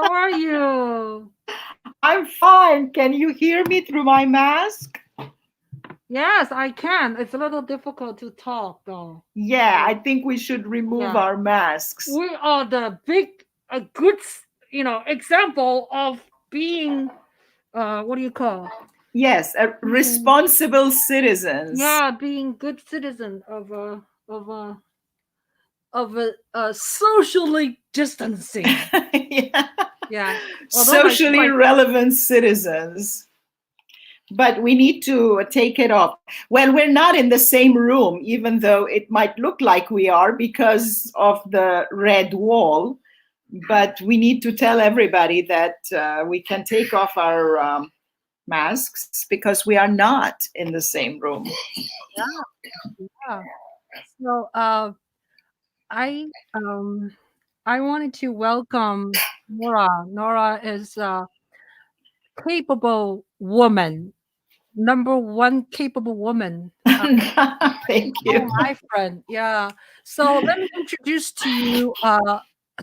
How are you? I'm fine. Can you hear me through my mask? Yes, I can. It's a little difficult to talk though. Yeah, I think we should remove Yeah. our masks. We are the a good, example of being, what do you call? Yes, Being, responsible citizens. yeah, being good citizen of a, socially distancing. Yeah. Yeah. Although Socially my relevant citizens. But we need to take it off. Well, we're not in the same room, even though it might look like we are because of the red wall. But we need to tell everybody that we can take off our masks because we are not in the same room. yeah. So I um I wanted to welcome Nora. Nora is a capable woman, number one capable woman. Thank Oh, you. my friend. Yeah. So let me introduce to you,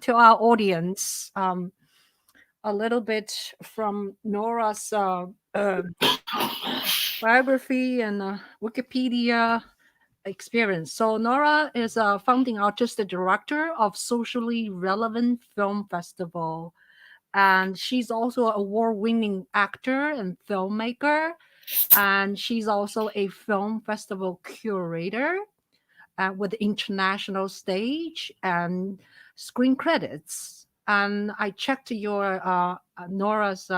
to our audience, a little bit from Nora's biography and Wikipedia experience. So Nora is a founding artistic director of Socially Relevant Film Festival, and she's also an award-winning actor and filmmaker, and she's also a film festival curator with international stage and screen credits. And I checked your Nora's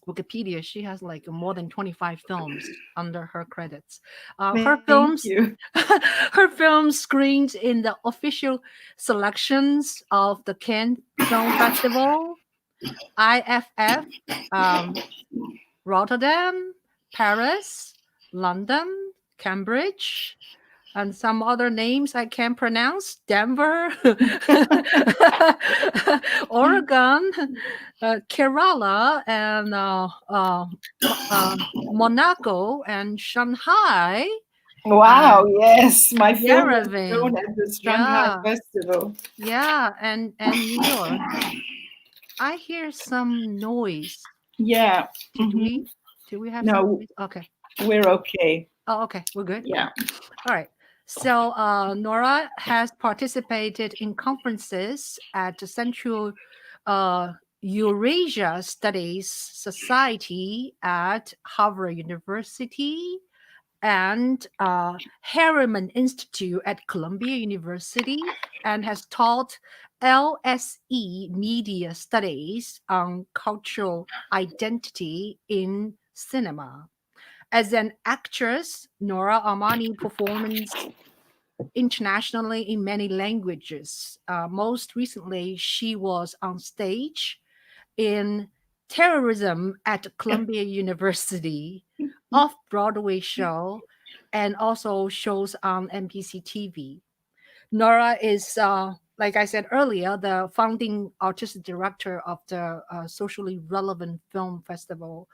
Wikipedia. She has like more than 25 films under her credits. Her Thank films, you. her films screened in the official selections of the Cannes Film Festival, IFF, um, Rotterdam, Paris, London, Cambridge, and some other names I can't pronounce. Denver, Oregon, Kerala, and Monaco, and Shanghai, Wow, and yes, my film was shown Yerevan. at the Shanghai Yeah, Festival. yeah, and New York. I hear some noise. Yeah. Did Hmm. we? Do we have some No, noise? Okay. we're okay. Oh, okay. We're good. Okay. Yeah. All right. So Nora has participated in conferences at the Central uh, Eurasia Studies Society at Harvard University and Harriman Institute at Columbia University, and has taught LSE Media Studies on cultural identity in cinema. As an actress, Nora Armani performs internationally in many languages. Most recently, she was on stage in Terrorism at Columbia University, off Broadway show, and also shows on NBC TV. Nora is, like I said earlier, the founding artistic director of the Socially Relevant Film Festival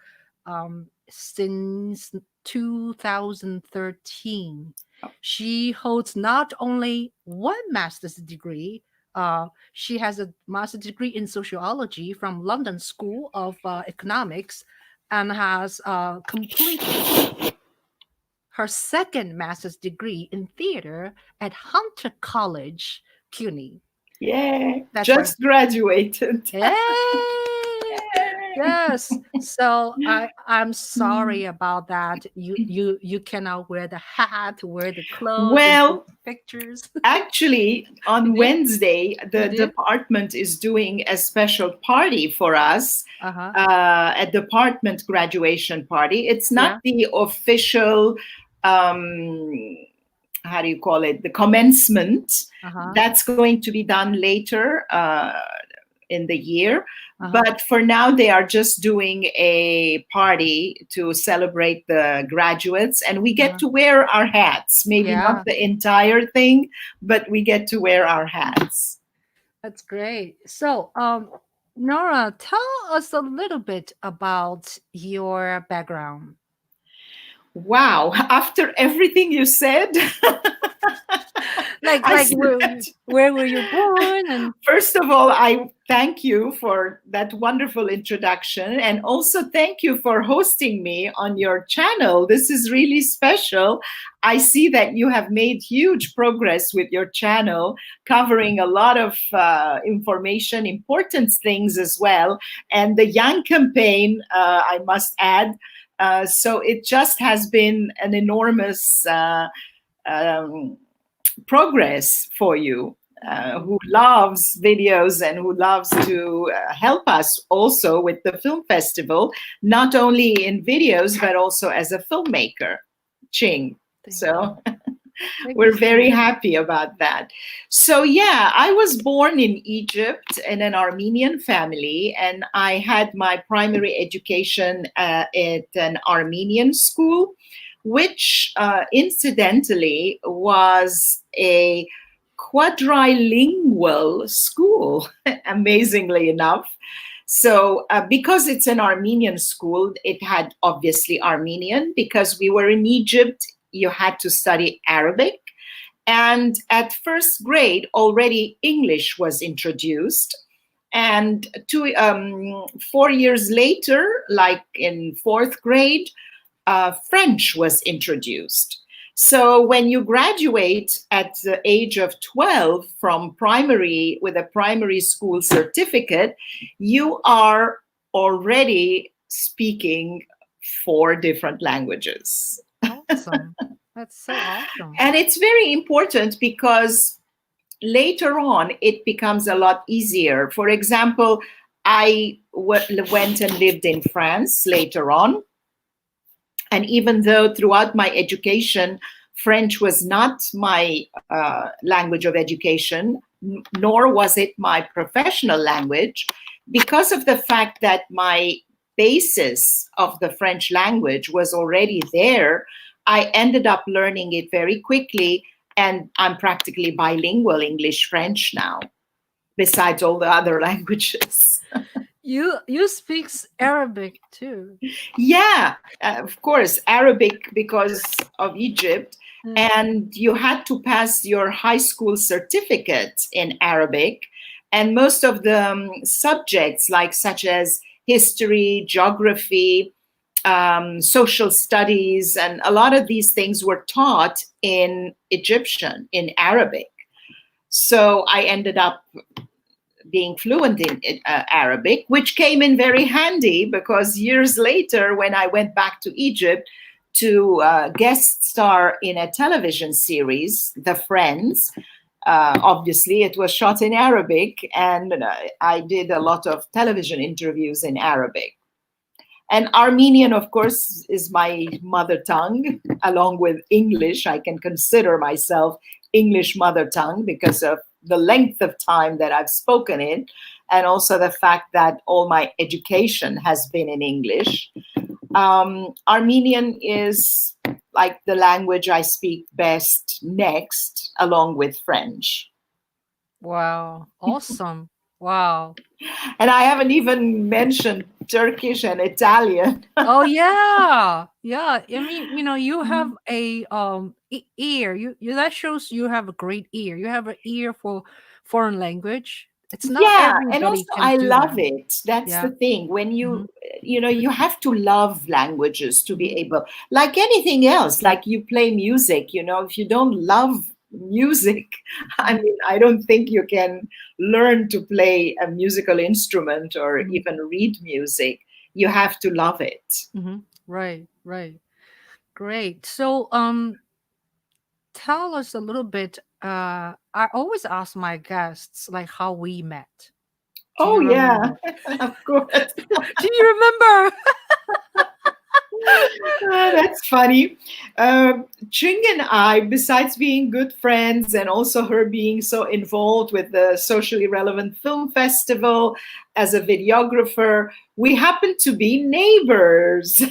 since 2013. She holds not only one master's degree, she has a master's degree in sociology from London School of Economics, and has completed her second master's degree in theater at Hunter College, CUNY. Yeah. That's right. Just graduated. Hey! Yes. So I'm sorry about that. You cannot wear the hat, wear the clothes, and take Well, pictures. actually, You on did? Wednesday, You the did? department is doing a special party for us, Uh-huh. a department graduation party. It's not Yeah. the official, um, how do you call it, the commencement. Uh-huh. That's going to be done later in the year. Uh-huh. But for now, they are just doing a party to celebrate the graduates, and we get Uh-huh. to wear our hats. Maybe not Yeah. the entire thing, but we get to wear our hats. That's great. So, Nora, tell us a little bit about your background. Wow. After everything you said, I like said that. where were you born? And First of all, I thank you for that wonderful introduction. And also thank you for hosting me on your channel. This is really special. I see that you have made huge progress with your channel, covering a lot of information, important things as well. And the Young campaign, I must add. So it just has been an enormous um, progress for you. Who loves videos and who loves to help us also with the film festival, not only in videos, but also as a filmmaker, Ching. So we're very happy about that. So yeah, I was born in Egypt in an Armenian family, and I had my primary education at an Armenian school, which incidentally was a quadrilingual school, amazingly enough. So, because it's an Armenian school, it had obviously Armenian. Because we were in Egypt, you had to study Arabic. And at first grade, already English was introduced. And 4 years later, like in fourth grade, French was introduced. So when you graduate at the age of 12 from primary with a primary school certificate, you are already speaking 4 different languages. awesome. That's so awesome. And it's very important because later on it becomes a lot easier. For example, I went and lived in France later on. And even though throughout my education, French was not my language of education, nor was it my professional language, because of the fact that my basis of the French language was already there, I ended up learning it very quickly, and I'm practically bilingual English-French now, besides all the other languages. You speak Arabic too. Yeah, of course, Arabic because of Egypt. And you had to pass your high school certificate in Arabic. And most of the subjects, like such as history, geography, social studies, and a lot of these things were taught in Egyptian, in Arabic. So I ended up being fluent in Arabic, which came in very handy because years later, when I went back to Egypt to guest star in a television series, The Friends, obviously it was shot in Arabic, and I did a lot of television interviews in Arabic. And Armenian, of course, is my mother tongue, along with English. I can consider myself English mother tongue because of the length of time that I've spoken it, and also the fact that all my education has been in English. Armenian is like the language I speak best next, along with French. Wow, awesome. Wow. And I haven't even mentioned Turkish and Italian. Oh yeah. Yeah. I mean, you have a ear. You that shows you have a great ear. You have an ear for foreign language. It's not Yeah, and also everybody can I do love that. it. That's Yeah. the thing. When you have to love languages to be able, like anything else, like you play music, if you don't love music, I mean, I don't think you can learn to play a musical instrument or even read music. You have to love it. Right, right. Great. So tell us a little bit. I always ask my guests like how we met. Do Oh you yeah, remember? of course. Do you remember? That's funny. Ching and I, besides being good friends and also her being so involved with the socially relevant film festival as a videographer, we happen to be neighbors.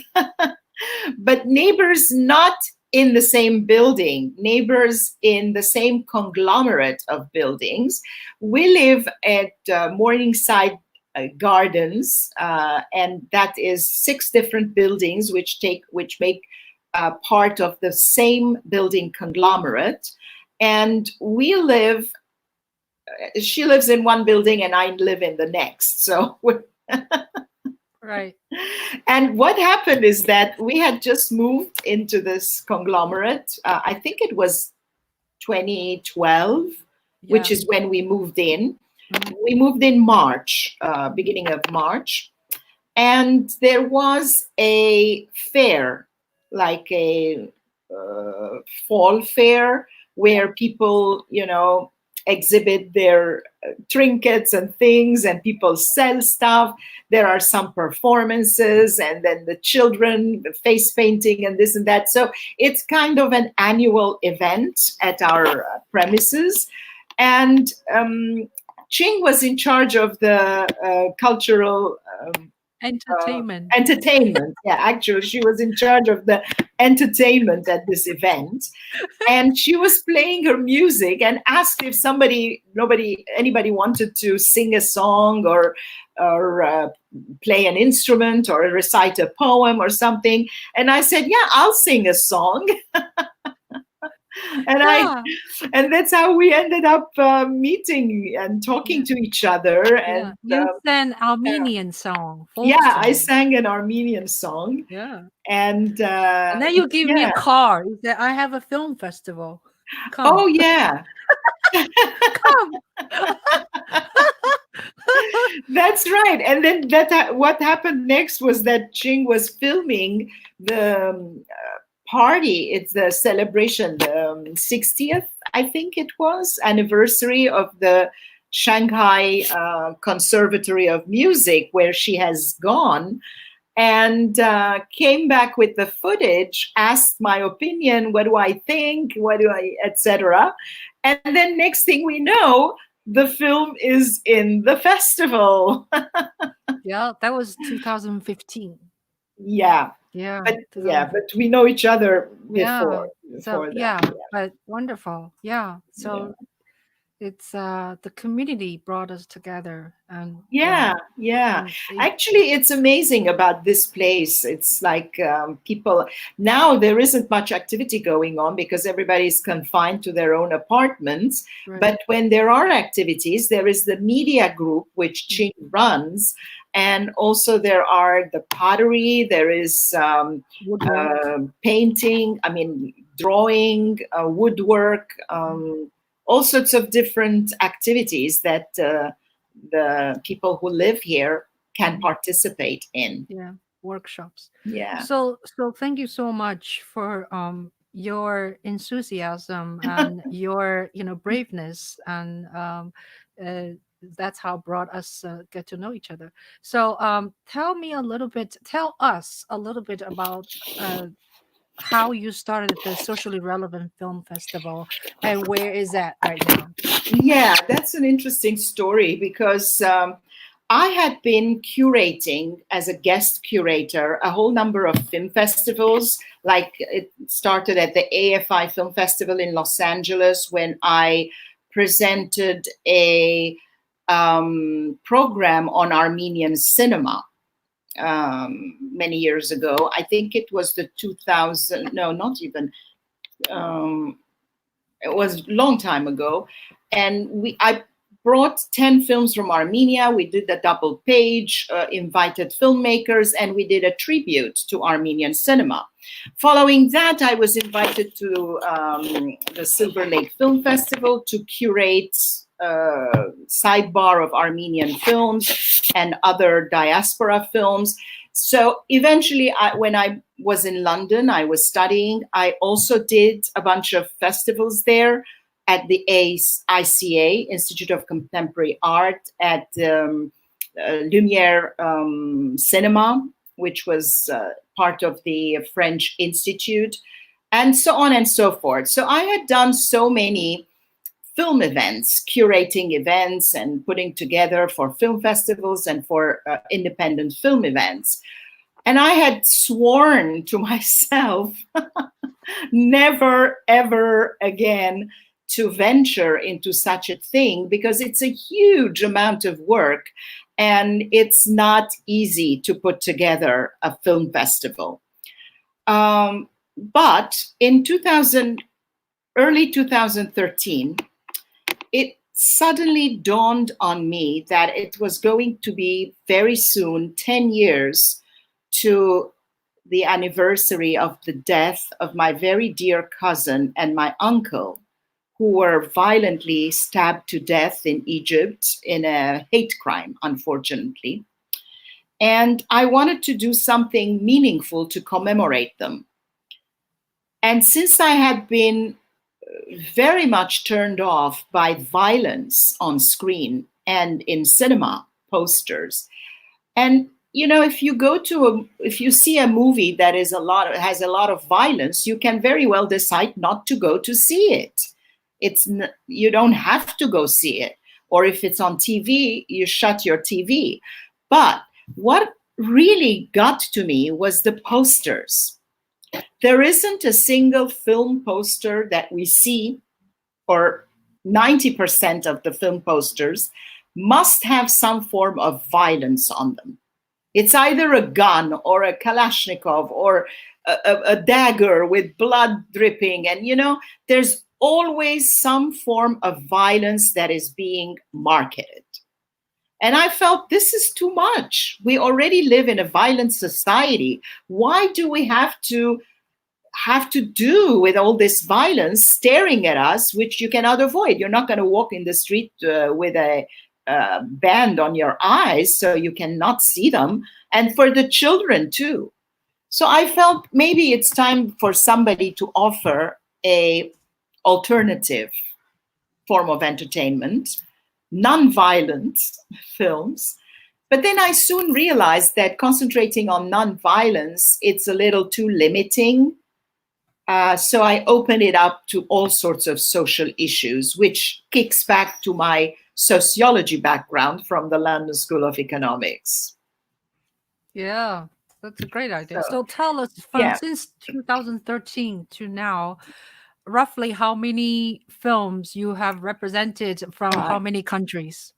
But neighbors not in the same building, neighbors in the same conglomerate of buildings. We live at Morningside Gardens, and that is 6 different buildings which make part of the same building conglomerate. and she lives in one building and I live in the next. So Right. and what happened is that we had just moved into this conglomerate. I think it was 2012, which is when we moved in. We moved in March, beginning of March. And there was a fair, like a fall fair, where people, exhibit their trinkets and things, and people sell stuff. There are some performances, and then the children, the face painting and this and that. So it's kind of an annual event at our premises. And Ching was in charge of the cultural entertainment. Yeah, actually, she was in charge of the entertainment at this event, and she was playing her music and asked if anybody wanted to sing a song or play an instrument or recite a poem or something. And I said, yeah, I'll sing a song. And that's how we ended up meeting and talking to each other. And you sang Armenian song. I sang an Armenian song. Yeah. And then you give me a card. You said, I have a film festival. Come. Oh yeah. Come. That's right. And then what happened next was that Ching was filming the party. It's the celebration, the 60th, I think it was, anniversary of the Shanghai Conservatory of Music, where she has gone, and came back with the footage, asked my opinion, what do I think, etc. And then next thing we know, the film is in the festival. Yeah, that was 2015. Yeah. Yeah. But we know each other before. But wonderful. Yeah. So it's the community brought us together. And actually, it's amazing about this place. It's like people now, there isn't much activity going on because everybody's confined to their own apartments. Right. But when there are activities, there is the media group which Ching runs. And also there are the pottery, there is painting, drawing, woodwork, all sorts of different activities that the people who live here can participate in. Yeah, workshops. Yeah. So thank you so much for your enthusiasm and your braveness, and that's how brought us get to know each other. So tell us a little bit about how you started the Socially Relevant Film Festival, and where is that right now? Yeah, that's an interesting story because I had been curating as a guest curator a whole number of film festivals. Like it started at the AFI Film Festival in Los Angeles when I presented a program on Armenian cinema many years ago. I think it was the 2000, no, not even, it was a long time ago. And I brought 10 films from Armenia. We did a double page, invited filmmakers, and we did a tribute to Armenian cinema. Following that, I was invited to the Silverlake Film Festival to curate sidebar of Armenian films and other diaspora films. So eventually, when I was in London, I was studying. I also did a bunch of festivals there at the ICA, Institute of Contemporary Art, at Lumiere Cinema, which was part of the French Institute, and so on and so forth. So I had done so many film events, curating events and putting together for film festivals and for independent film events. And I had sworn to myself never, ever again to venture into such a thing, because it's a huge amount of work and it's not easy to put together a film festival. But in 2000, early 2013, it suddenly dawned on me that it was going to be very soon 10 years to the anniversary of the death of my very dear cousin and my uncle, who were violently stabbed to death in Egypt in a hate crime, unfortunately. And I wanted to do something meaningful to commemorate them. And since I had been very much turned off by violence on screen and in cinema posters, and if you see a movie that has a lot of violence, you can very well decide not to go to see it. You don't have to go see it. Or if it's on TV, you shut your TV. But what really got to me was the posters. There isn't a single film poster that we see, or 90% of the film posters must have some form of violence on them. It's either a gun or a Kalashnikov or a dagger with blood dripping. And, there's always some form of violence that is being marketed. And I felt this is too much. We already live in a violent society. Why do we have to do with all this violence staring at us, which you cannot avoid? You're not going to walk in the street with a band on your eyes so you cannot see them, and for the children too. So I felt maybe it's time for somebody to offer a alternative form of entertainment, non-violent films. But then I soon realized that concentrating on non-violence, it's a little too limiting. So I opened it up to all sorts of social issues, which kicks back to my sociology background from the London School of Economics. Yeah, that's a great idea. So tell us, since 2013 to now, roughly how many films you have represented from how many countries?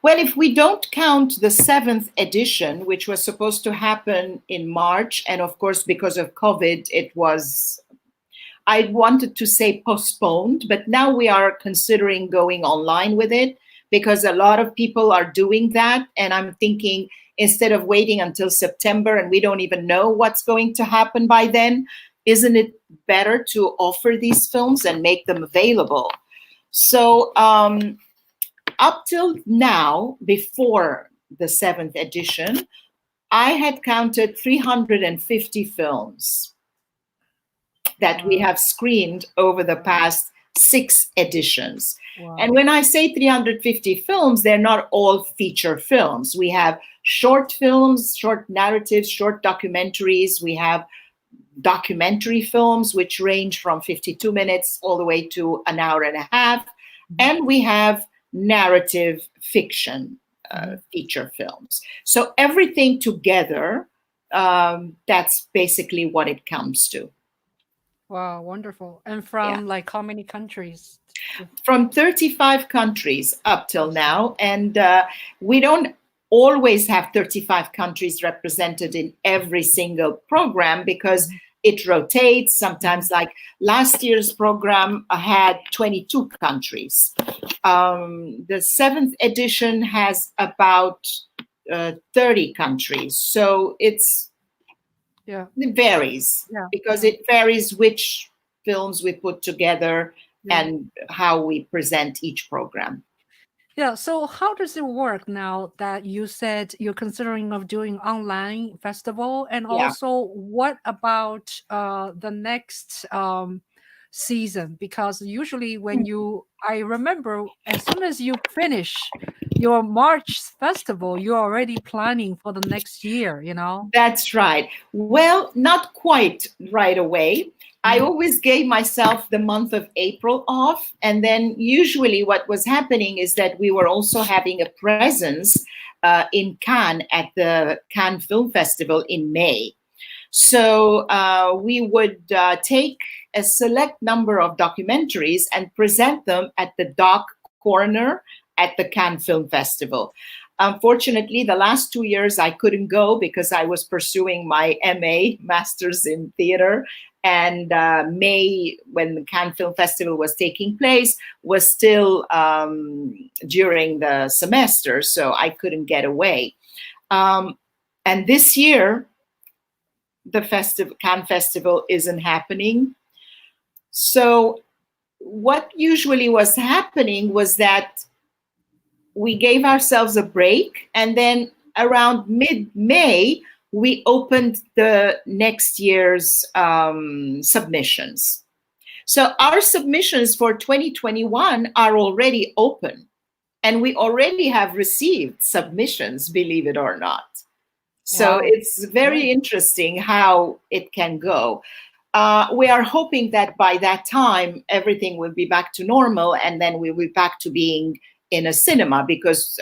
Well, if we don't count the 7th edition, which was supposed to happen in March, and of course, because of COVID, I wanted to say postponed, but now we are considering going online with it because a lot of people are doing that. And I'm thinking, instead of waiting until September and we don't even know what's going to happen by then, isn't it better to offer these films and make them available? So up till now, before the 7th edition, I had counted 350 films that we have screened over the past 6 editions. Wow. And when I say 350 films, they're not all feature films. We have short films, short narratives, short documentaries. We have documentary films, which range from 52 minutes all the way to an hour and a half. And we have narrative fiction feature films. So everything together, that's basically what it comes to. Wow, wonderful. And from like how many countries? From 35 countries up till now. And we don't always have 35 countries represented in every single program because it rotates. Sometimes, like last year's program had 22 countries. The 7th edition has about 30 countries. So it varies because it varies which films we put together and how we present each program. Yeah. So how does it work now that you said you're considering of doing online festival? And also, what about the next season? Because usually when I remember as soon as you finish your March festival, you're already planning for the next year, That's right. Well, not quite right away. I always gave myself the month of April off. And then usually what was happening is that we were also having a presence in Cannes at the Cannes Film Festival in May. So we would take a select number of documentaries and present them at the Doc Corner at the Cannes Film Festival. Unfortunately, the last 2 years I couldn't go because I was pursuing my MA, Master's in Theater, And May, when the Cannes Film Festival was taking place, was still during the semester, so I couldn't get away. And this year, the Cannes Festival isn't happening. So what usually was happening was that we gave ourselves a break, and then around mid-May, we opened the next year's submissions. So our submissions for 2021 are already open, and we already have received submissions, believe it or not. So Wow. it's very interesting how it can go. We are hoping that by that time, everything will be back to normal, and then we'll be back to being in a cinema, because,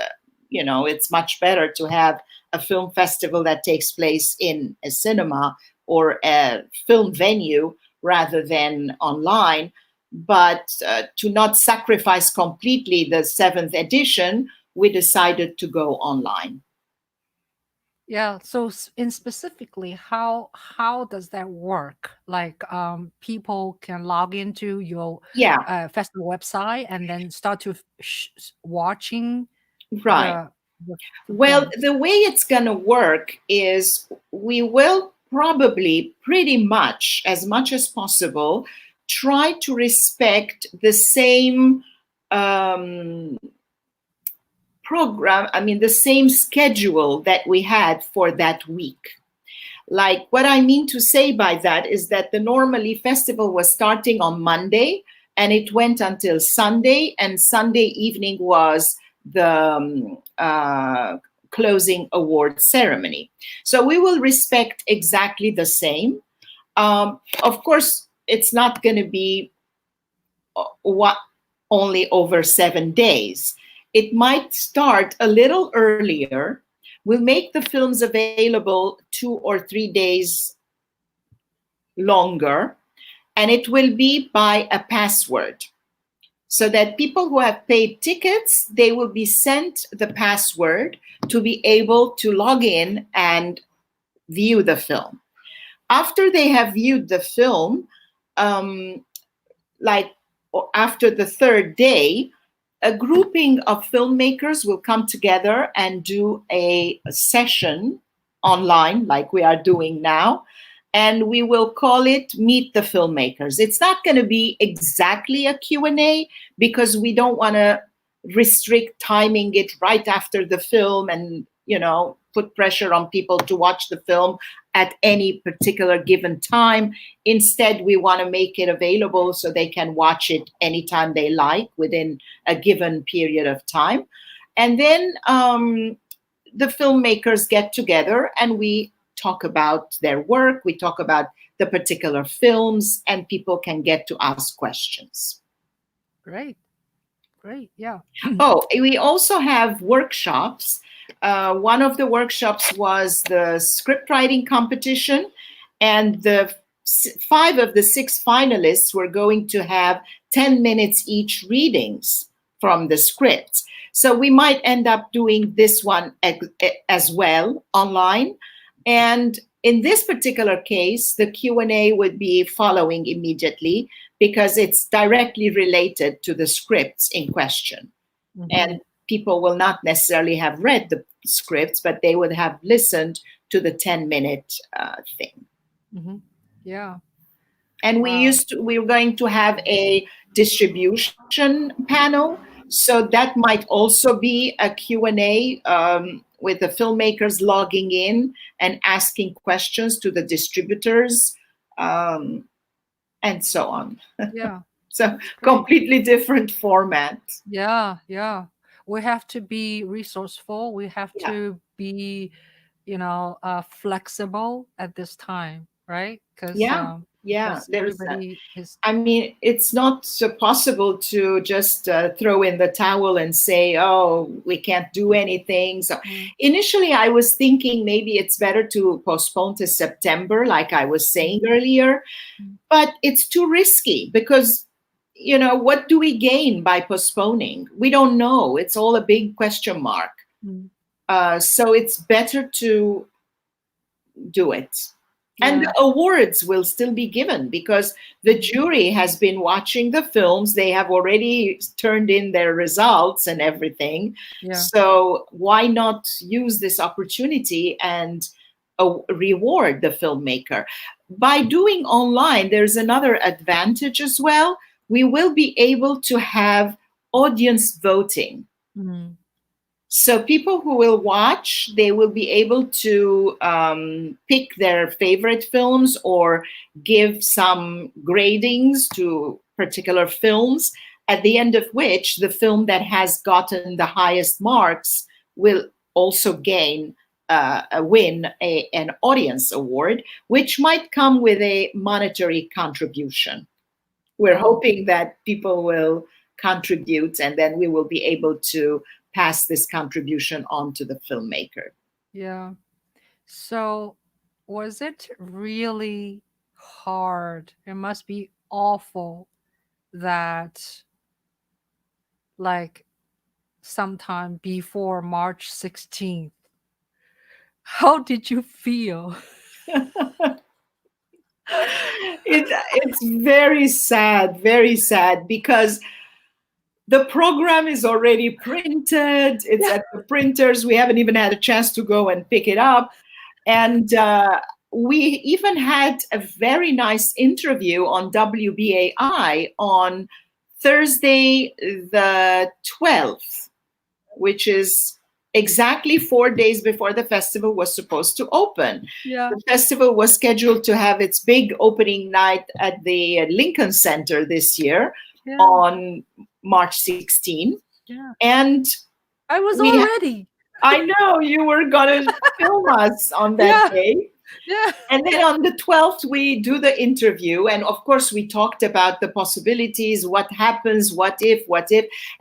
it's much better to have a film festival that takes place in a cinema or a film venue rather than online. But to not sacrifice completely the 7th edition, we decided to go online. Yeah. So in specifically, how does that work? Like, people can log into your festival website and then start to watching. Right. Well, the way it's going to work is we will probably pretty much as possible try to respect the same program, the same schedule that we had for that week. Like, what I mean to say by that is that the normally festival was starting on Monday and it went until Sunday, and Sunday evening was the closing award ceremony. So we will respect exactly the same. Of course, it's not going to be only over 7 days. It might start a little earlier. We'll make the films available 2 or 3 days longer, and it will be by a password, so that people who have paid tickets, they will be sent the password to be able to log in and view the film. After they have viewed the film, after the 3rd day, a grouping of filmmakers will come together and do a session online, like we are doing now, and we will call it Meet the Filmmakers. It's not going to be exactly a Q&A, because we don't want to restrict timing it right after the film and, put pressure on people to watch the film at any particular given time. Instead, we want to make it available so they can watch it anytime they like within a given period of time. And then the filmmakers get together and we talk about their work, we talk about the particular films, and people can get to ask questions. Great, yeah. Oh, we also have workshops. One of the workshops was the script writing competition, and the 5 of the 6 finalists were going to have 10 minutes each readings from the script. So we might end up doing this one as well online. And in this particular case, the Q&A would be following immediately, because it's directly related to the scripts in question. Mm-hmm. And people will not necessarily have read the scripts, but they would have listened to the 10-minute thing. Mm-hmm. Yeah. And we were going to have a distribution panel. So that might also be a Q&A with the filmmakers logging in and asking questions to the distributors, and so on. Yeah. So completely different format. Yeah. We have to be resourceful. We have to be, flexible at this time, right? Because everybody is. It's not so possible to just throw in the towel and say, "Oh, we can't do anything." So initially, I was thinking maybe it's better to postpone to September, like I was saying earlier, but it's too risky, because what do we gain by postponing? We don't know. It's all a big question mark. So it's better to do it. And Yeah. the awards will still be given because the jury has been watching the films. They have already turned in their results and everything. Yeah. So why not use this opportunity and reward the filmmaker? By doing online, there's another advantage as well. We will be able to have audience voting. Mm. So people who will watch, they will be able to pick their favorite films or give some gradings to particular films, at the end of which the film that has gotten the highest marks will also gain an audience award, which might come with a monetary contribution. We're Oh, hoping that people will contribute and then we will be able to pass this contribution on to the filmmaker. yeah. So, was it really hard? It must be awful that, like, sometime before March 16th. How did you feel? It's very sad because the program is already printed. It's Yeah. at the printers. We haven't even had a chance to go and pick it up. And we even had a very nice interview on WBAI on Thursday, the 12th, which is exactly 4 days before the festival was supposed to open. Yeah. The festival was scheduled to have its big opening night at the Lincoln Center this year Yeah. on March 16. Yeah. And I was we, already. I know you were going to film us on that Yeah. day. Yeah. And then on the 12th, we do the interview. And of course, we talked about the possibilities, what happens, what if.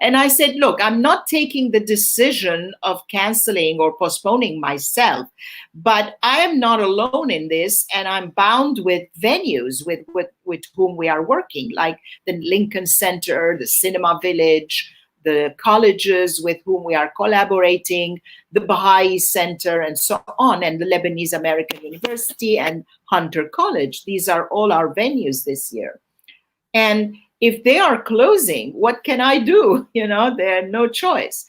And I said, look, I'm not taking the decision of canceling or postponing myself, but I am not alone in this. And I'm bound with venues with whom we are working, like the Lincoln Center, the Cinema Village, the colleges with whom we are collaborating, the Baha'i Center, and so on, and the Lebanese American University and Hunter College. These are all our venues this year. And if they are closing, what can I do? There's no choice.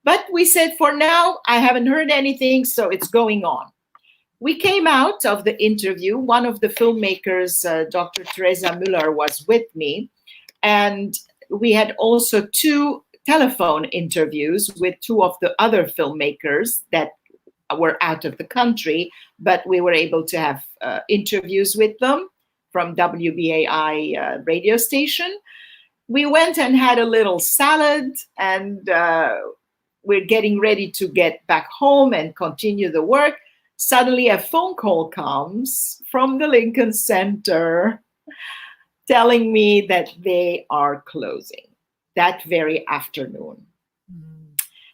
But we said, for now, I haven't heard anything, so it's going on. We came out of the interview. One of the filmmakers, Dr. Teresa Müller, was with me. And we had also 2 telephone interviews with 2 of the other filmmakers that were out of the country, but we were able to have interviews with them from WBAI radio station. We went and had a little salad, and we're getting ready to get back home and continue the work. Suddenly a phone call comes from the Lincoln Center telling me that they are closing that very afternoon.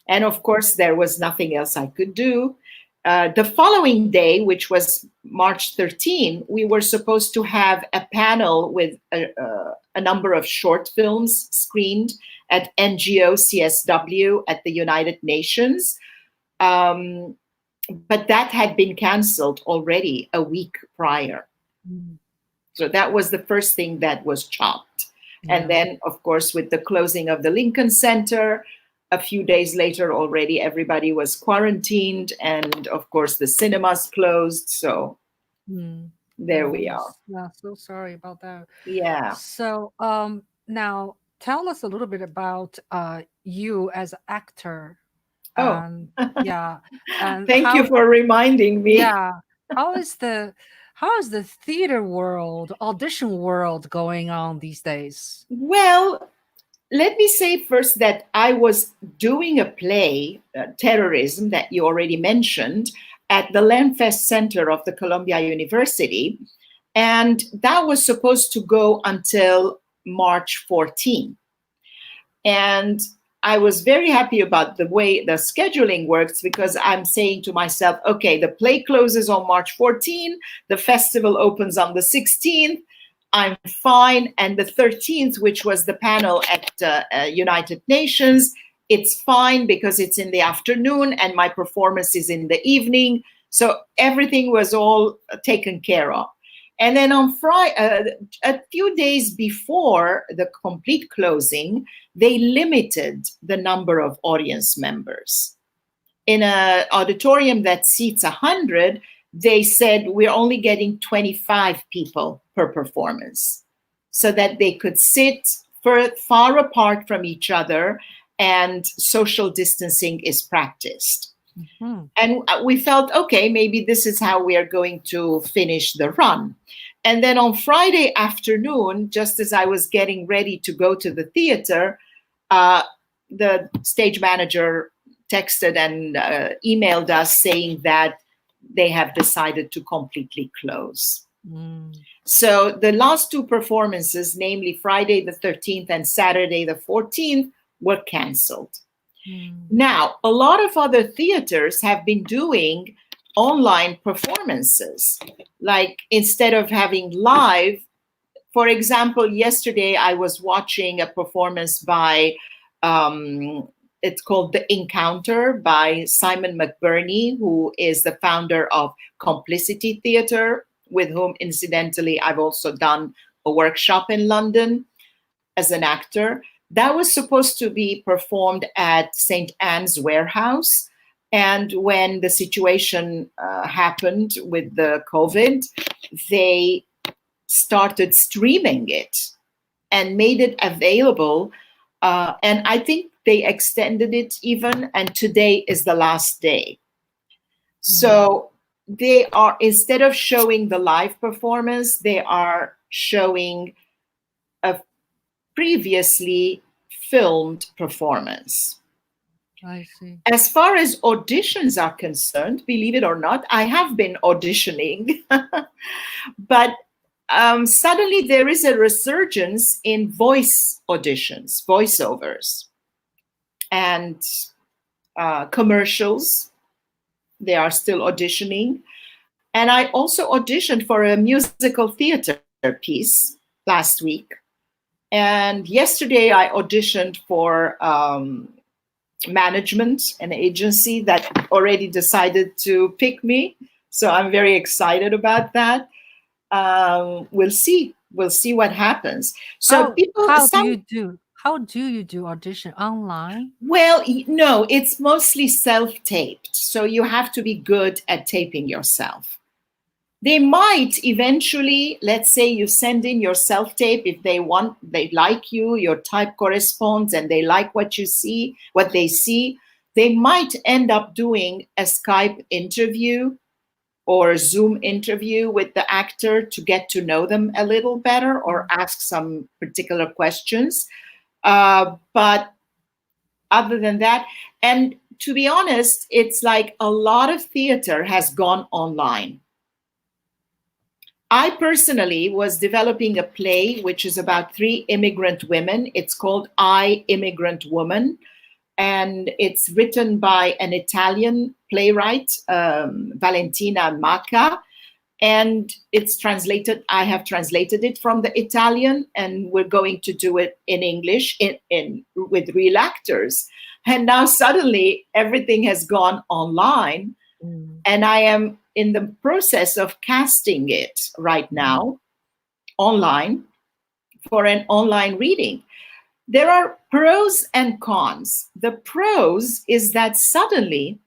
And of course, there was nothing else I could do. The following day, which was March 13, we were supposed to have a panel with a number of short films screened at NGO CSW at the United Nations. But that had been canceled already a week prior. So that was the first thing that was chopped. Yeah. And then, of course, with the closing of the Lincoln Center, a few days later already, everybody was quarantined. And of course, the cinemas closed. So there we are. Yeah, so sorry about that. Yeah. So now tell us a little bit about you as an actor. Yeah. And thank you for reminding me. Yeah. How is the theater world, audition world going on these days? Well, let me say first that I was doing a play, Terrorism, that you already mentioned, at the Lamfest Center of the Columbia University. And that was supposed to go until March 14. And I was very happy about the way the scheduling works, because I'm saying to myself, okay, the play closes on March 14, the festival opens on the 16th, I'm fine. And the 13th, which was the panel at United Nations, it's fine because it's in the afternoon and my performance is in the evening. So everything was all taken care of. And then on Friday, a few days before the complete closing, they limited the number of audience members. In an auditorium that seats 100, they said we're only getting 25 people per performance, so that they could sit far apart from each other and social distancing is practiced. Mm-hmm. And we felt, okay, maybe this is how we are going to finish the run. And then on Friday afternoon, just as I was getting ready to go to the theater, the stage manager texted and emailed us saying that they have decided to completely close. Mm. So the last two performances, namely Friday the 13th and Saturday the 14th, were canceled. Mm. Now, a lot of other theaters have been doing online performances. Like, instead of having live, for example, yesterday I was watching a performance by, it's called The Encounter by Simon McBurney, who is the founder of Complicity Theatre, with whom, incidentally, I've also done a workshop in London as an actor. That was supposed to be performed at St. Anne's Warehouse. And when the situation happened with the COVID, they started streaming it and made it available. And I think they extended it even, and today is the last day. So they are, instead of showing the live performance, they are showing a previously filmed performance. I see. As far as auditions are concerned, believe it or not, I have been auditioning, but suddenly there is a resurgence in voice auditions, voiceovers, and commercials. They are still auditioning. And I also auditioned for a musical theater piece last week. And yesterday I auditioned for management, an agency that already decided to pick me. So I'm very excited about that. We'll see what happens. So how do you do audition online? Well, no, it's mostly self-taped. So you have to be good at taping yourself. They might eventually, let's say you send in your self-tape, if they like you, your type corresponds, and they like what they see, they might end up doing a Skype interview or a Zoom interview with the actor to get to know them a little better or ask some particular questions. But other than that, and to be honest, it's like a lot of theater has gone online. I personally was developing a play which is about 3 immigrant women. It's called I, Immigrant Woman. And it's written by an Italian playwright, Valentina Macca. And it's translated, I have translated it from the Italian, and we're going to do it in English with real actors. And now suddenly everything has gone online. And I am in the process of casting it right now online for an online reading. There are pros and cons. The pros is that suddenly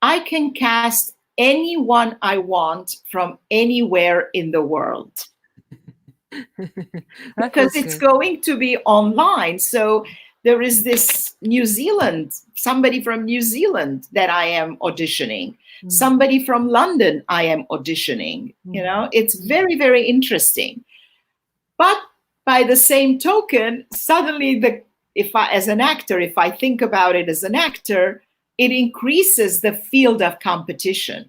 I can cast anyone I want from anywhere in the world. Because it's going to be online. So there is this somebody from New Zealand that I am auditioning. Somebody from London I am auditioning. You know, it's very, very interesting. But by the same token, suddenly if I think about it as an actor, it increases the field of competition.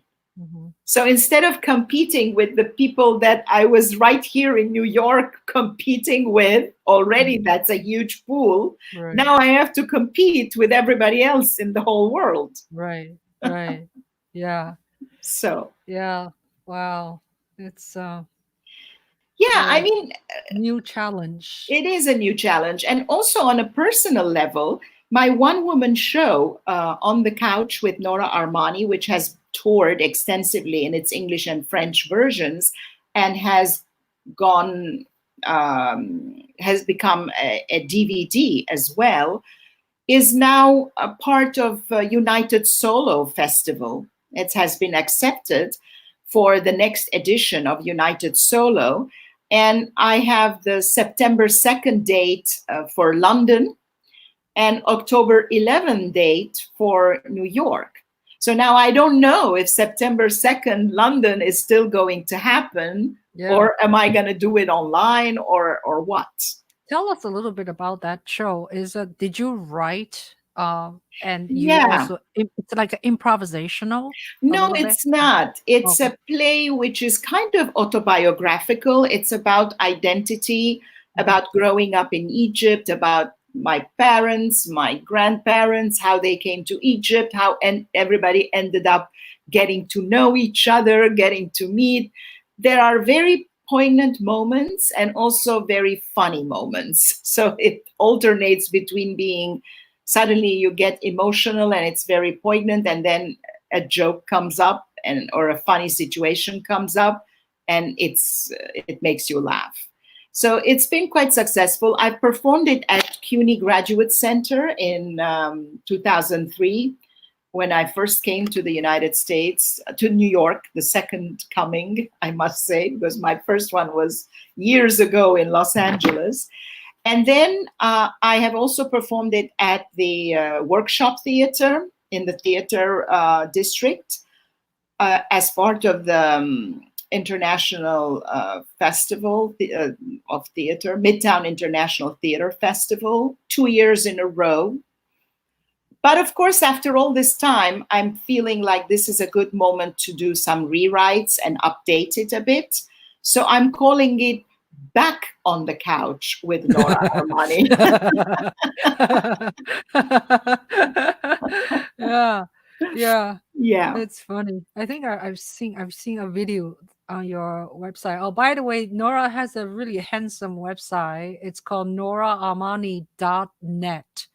So instead of competing with the people that I was right here in New York competing with already, that's a huge pool. Right. Now I have to compete with everybody else in the whole world. Right. Yeah. So. Yeah. Wow. It's I mean, new challenge. It is a new challenge. And also on a personal level, my one-woman show, On the Couch with Nora Armani, which has toured extensively in its English and French versions, and has gone has become a DVD as well, is now a part of United Solo Festival. It has been accepted for the next edition of United Solo. And I have the September 2nd date for London and October 11th date for New York. So now I don't know if September 2nd London is still going to happen, or am I going to do it online, or what? Tell us a little bit about that show. Did you write and you also, it's like improvisational? No, it's not. It's a play which is kind of autobiographical. It's about identity, about growing up in Egypt, about my parents, my grandparents, how they came to Egypt, how everybody ended up getting to know each other, getting to meet. There are very poignant moments and also very funny moments. So it alternates between being, suddenly you get emotional and it's very poignant, and then a joke comes up or a funny situation comes up, and it makes you laugh. So it's been quite successful. I performed it at CUNY Graduate Center in 2003 when I first came to the United States, to New York, the second coming, I must say, because my first one was years ago in Los Angeles. And then I have also performed it at the Workshop Theater in the theater district as part of the International Festival of Theater, Midtown International Theater Festival, 2 years in a row. But of course, after all this time, I'm feeling like this is a good moment to do some rewrites and update it a bit. So I'm calling it Back on the Couch with Nora Armani. Yeah. It's funny. I think I've seen a video on your website. Oh, by the way, Nora has a really handsome website. It's called noraarmani.net.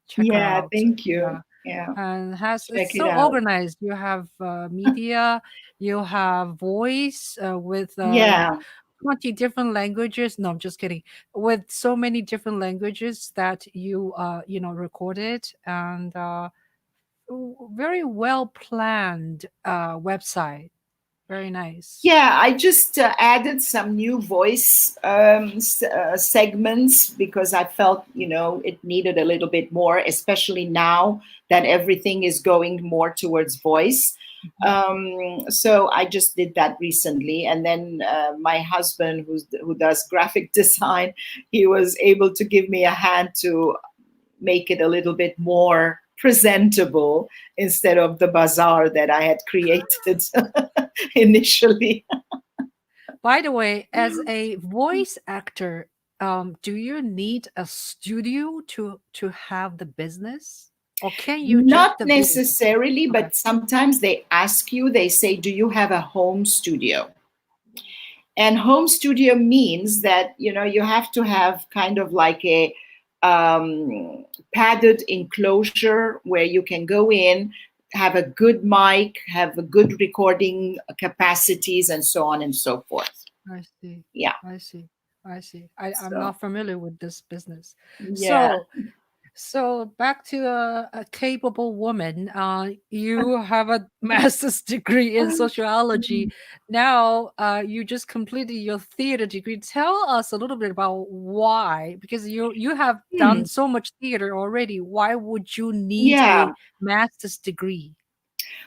Check it out. Thank you. Yeah. And it's so organized. You have media, you have voice with 20 different languages. No, I'm just kidding. With so many different languages that you recorded, and very well planned website. Very nice. Yeah, I just added some new voice segments because I felt, it needed a little bit more, especially now that everything is going more towards voice. So I just did that recently. And then my husband, who does graphic design, he was able to give me a hand to make it a little bit more presentable instead of the bazaar that I had created initially. By the way, as a voice actor, do you need a studio to have the business? Or can you not necessarily, but sometimes they ask you, they say, do you have a home studio? And home studio means that, you have to have kind of like a padded enclosure where you can go in, have a good mic, have a good recording capacities, and so on and so forth. I see. Yeah. I see. I'm not familiar with this business. Yeah. So back to a capable woman. You have a master's degree in sociology. Now you just completed your theater degree. Tell us a little bit about why, because you have done so much theater already. Why would you need a master's degree?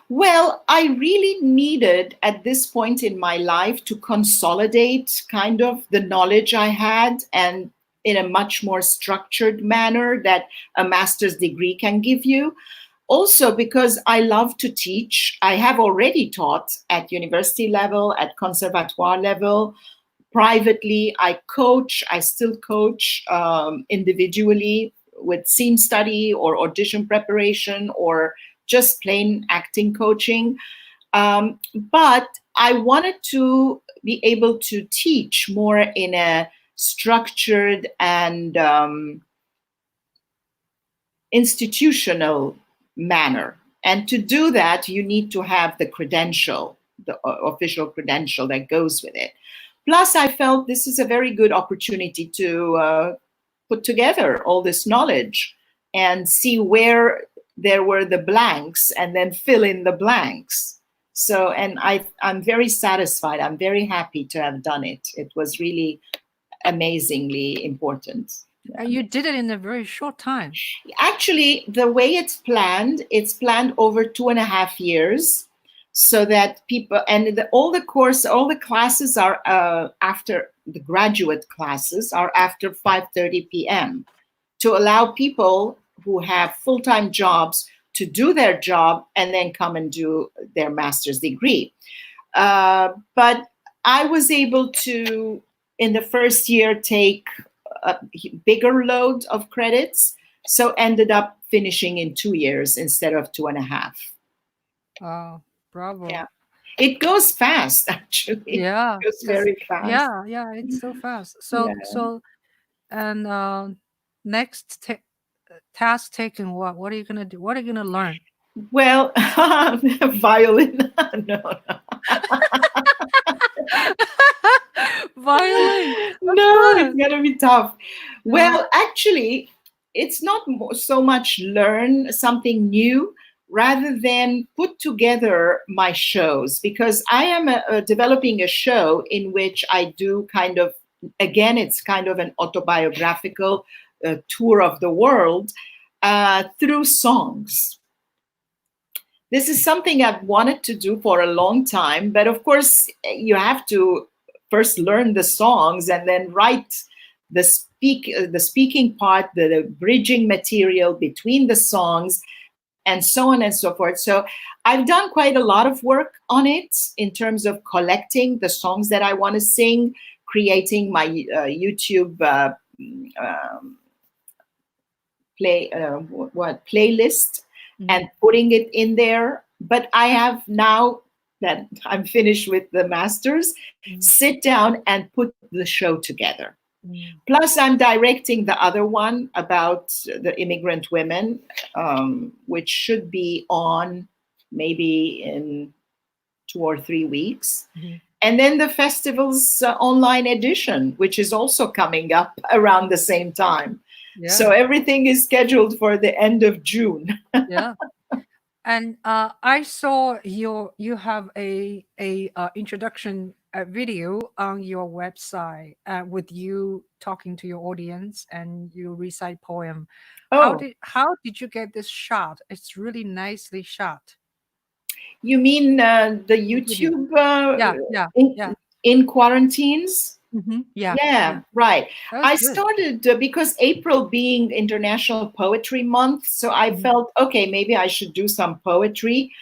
Well, I really needed at this point in my life to consolidate kind of the knowledge I had, and in a much more structured manner that a master's degree can give you. Also, because I love to teach. I have already taught at university level, at conservatoire level. Privately, I still coach individually with scene study or audition preparation or just plain acting coaching. But I wanted to be able to teach more in a structured and institutional manner. And to do that, you need to have the credential, the official credential that goes with it. Plus, I felt this is a very good opportunity to put together all this knowledge and see where there were the blanks and then fill in the blanks. So, and I'm very satisfied. I'm very happy to have done it. It was really amazingly important. You did it in a very short time. Actually, the way it's planned over 2.5 years, so that people, and all the classes are after, the graduate classes are after 5:30 p.m. to allow people who have full-time jobs to do their job and then come and do their master's degree. But I was able to, in the first year, take a bigger load of credits, so ended up finishing in 2 years instead of 2.5. Oh, bravo. Yeah. It goes fast, actually. Yeah. It goes very fast. Yeah, it's so fast. So and next task taken, what are you gonna do? What are you gonna learn? Well, violin. No. Violin. No, it's gonna be tough. Well, actually, it's not so much learn something new, rather than put together my shows, because I am developing a show in which I do kind of, again, it's kind of an autobiographical tour of the world through songs. This is something I've wanted to do for a long time, but of course, you have to first learn the songs and then write the speaking part, the bridging material between the songs, and so on and so forth. So I've done quite a lot of work on it in terms of collecting the songs that I want to sing, creating my YouTube playlist, and putting it in there. But I have, now that I'm finished with the masters, sit down and put the show together. Plus, I'm directing the other one about the immigrant women, which should be on maybe in 2 or 3 weeks. And then the festival's online edition, which is also coming up around the same time. Yeah. So everything is scheduled for the end of June. Yeah. And I saw you have a introduction video on your website with you talking to your audience and you recite poem. Oh. How did you get this shot? It's really nicely shot. You mean the YouTube? Yeah. In quarantines? Yeah, right. I started because April being International Poetry Month, so I felt, okay, maybe I should do some poetry.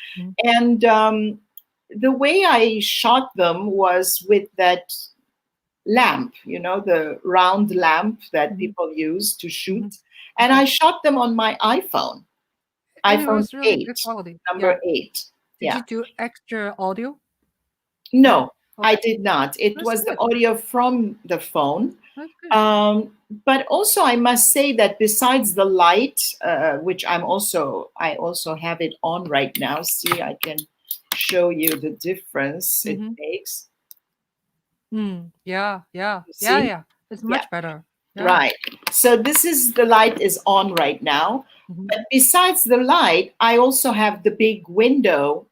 And the way I shot them was with that lamp, the round lamp that people use to shoot. And I shot them on my iPhone. iPhone really 8, good quality. number 8. Did you do extra audio? No. I did not. It was the audio from the phone. But also, I must say that besides the light, which I also have it on right now. See, I can show you the difference it makes. Yeah. It's much better. Yeah. Right. So this is, the light is on right now. But besides the light, I also have the big window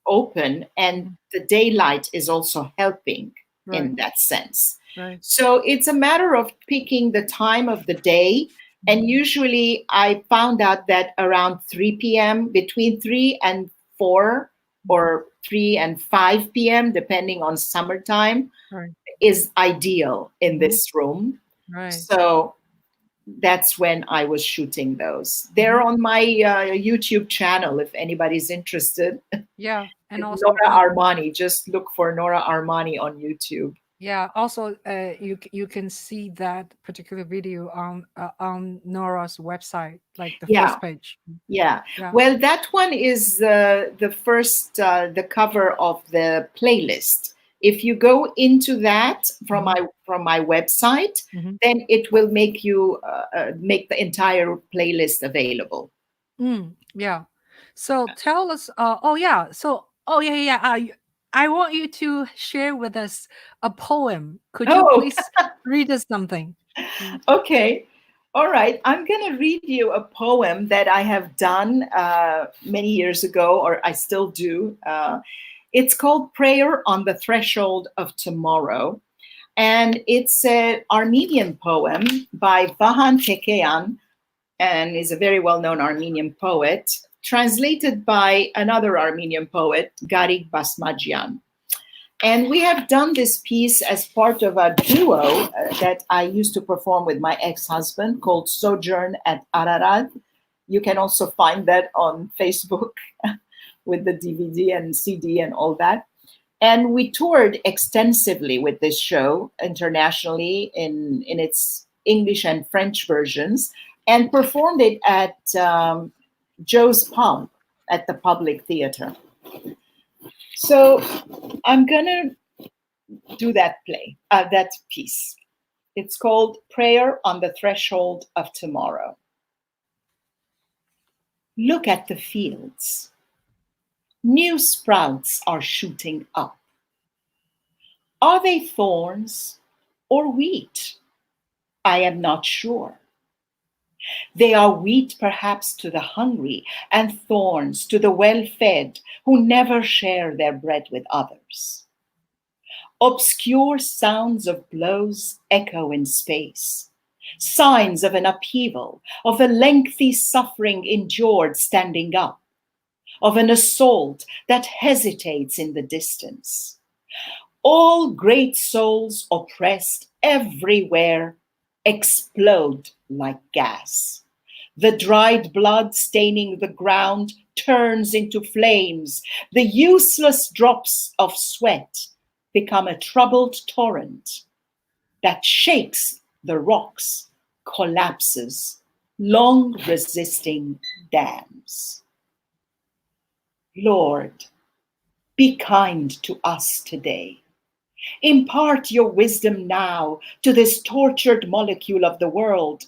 open, and the daylight is also helping in that sense. So it's a matter of picking the time of the day. And usually I found out that around 3 p.m., between 3 and 4 or 3 and 5 p.m., depending on summertime, is ideal in this room. So that's when I was shooting those. They're on my YouTube channel if anybody's interested. Yeah, and also Nora Armani. Just look for Nora Armani on YouTube. Yeah. Also, you can see that particular video on Nora's website, like the first page. Yeah. Well, that one is the first, the cover of the playlist. If you go into that from my website, then it will make you make the entire playlist available. Yeah. So tell us. Oh yeah. So oh yeah yeah. I want you to share with us a poem. Could you Oh, please read us something? Mm. okay. All right. I'm going to read you a poem that I have done many years ago, or I still do. It's called Prayer on the Threshold of Tomorrow. And it's an Armenian poem by Vahan Tekeyan, and is a very well-known Armenian poet, translated by another Armenian poet, Garik Basmajian. And we have done this piece as part of a duo that I used to perform with my ex-husband called Sojourn at Ararat. You can also find that on Facebook with the DVD and CD and all that. And we toured extensively with this show internationally in its English and French versions, and performed it at Joe's Pump at the Public Theater. So I'm gonna do that that piece. It's called Prayer on the Threshold of Tomorrow. Look at the fields. New sprouts are shooting up. Are they thorns or wheat? I am not sure. They are wheat perhaps to the hungry, and thorns to the well-fed who never share their bread with others. Obscure sounds of blows echo in space, signs of an upheaval, of a lengthy suffering endured standing up, of an assault that hesitates in the distance. All great souls oppressed everywhere explode like gas. The dried blood staining the ground turns into flames. The useless drops of sweat become a troubled torrent that shakes the rocks, collapses, long resisting dams. Lord, be kind to us today. Impart your wisdom now to this tortured molecule of the world.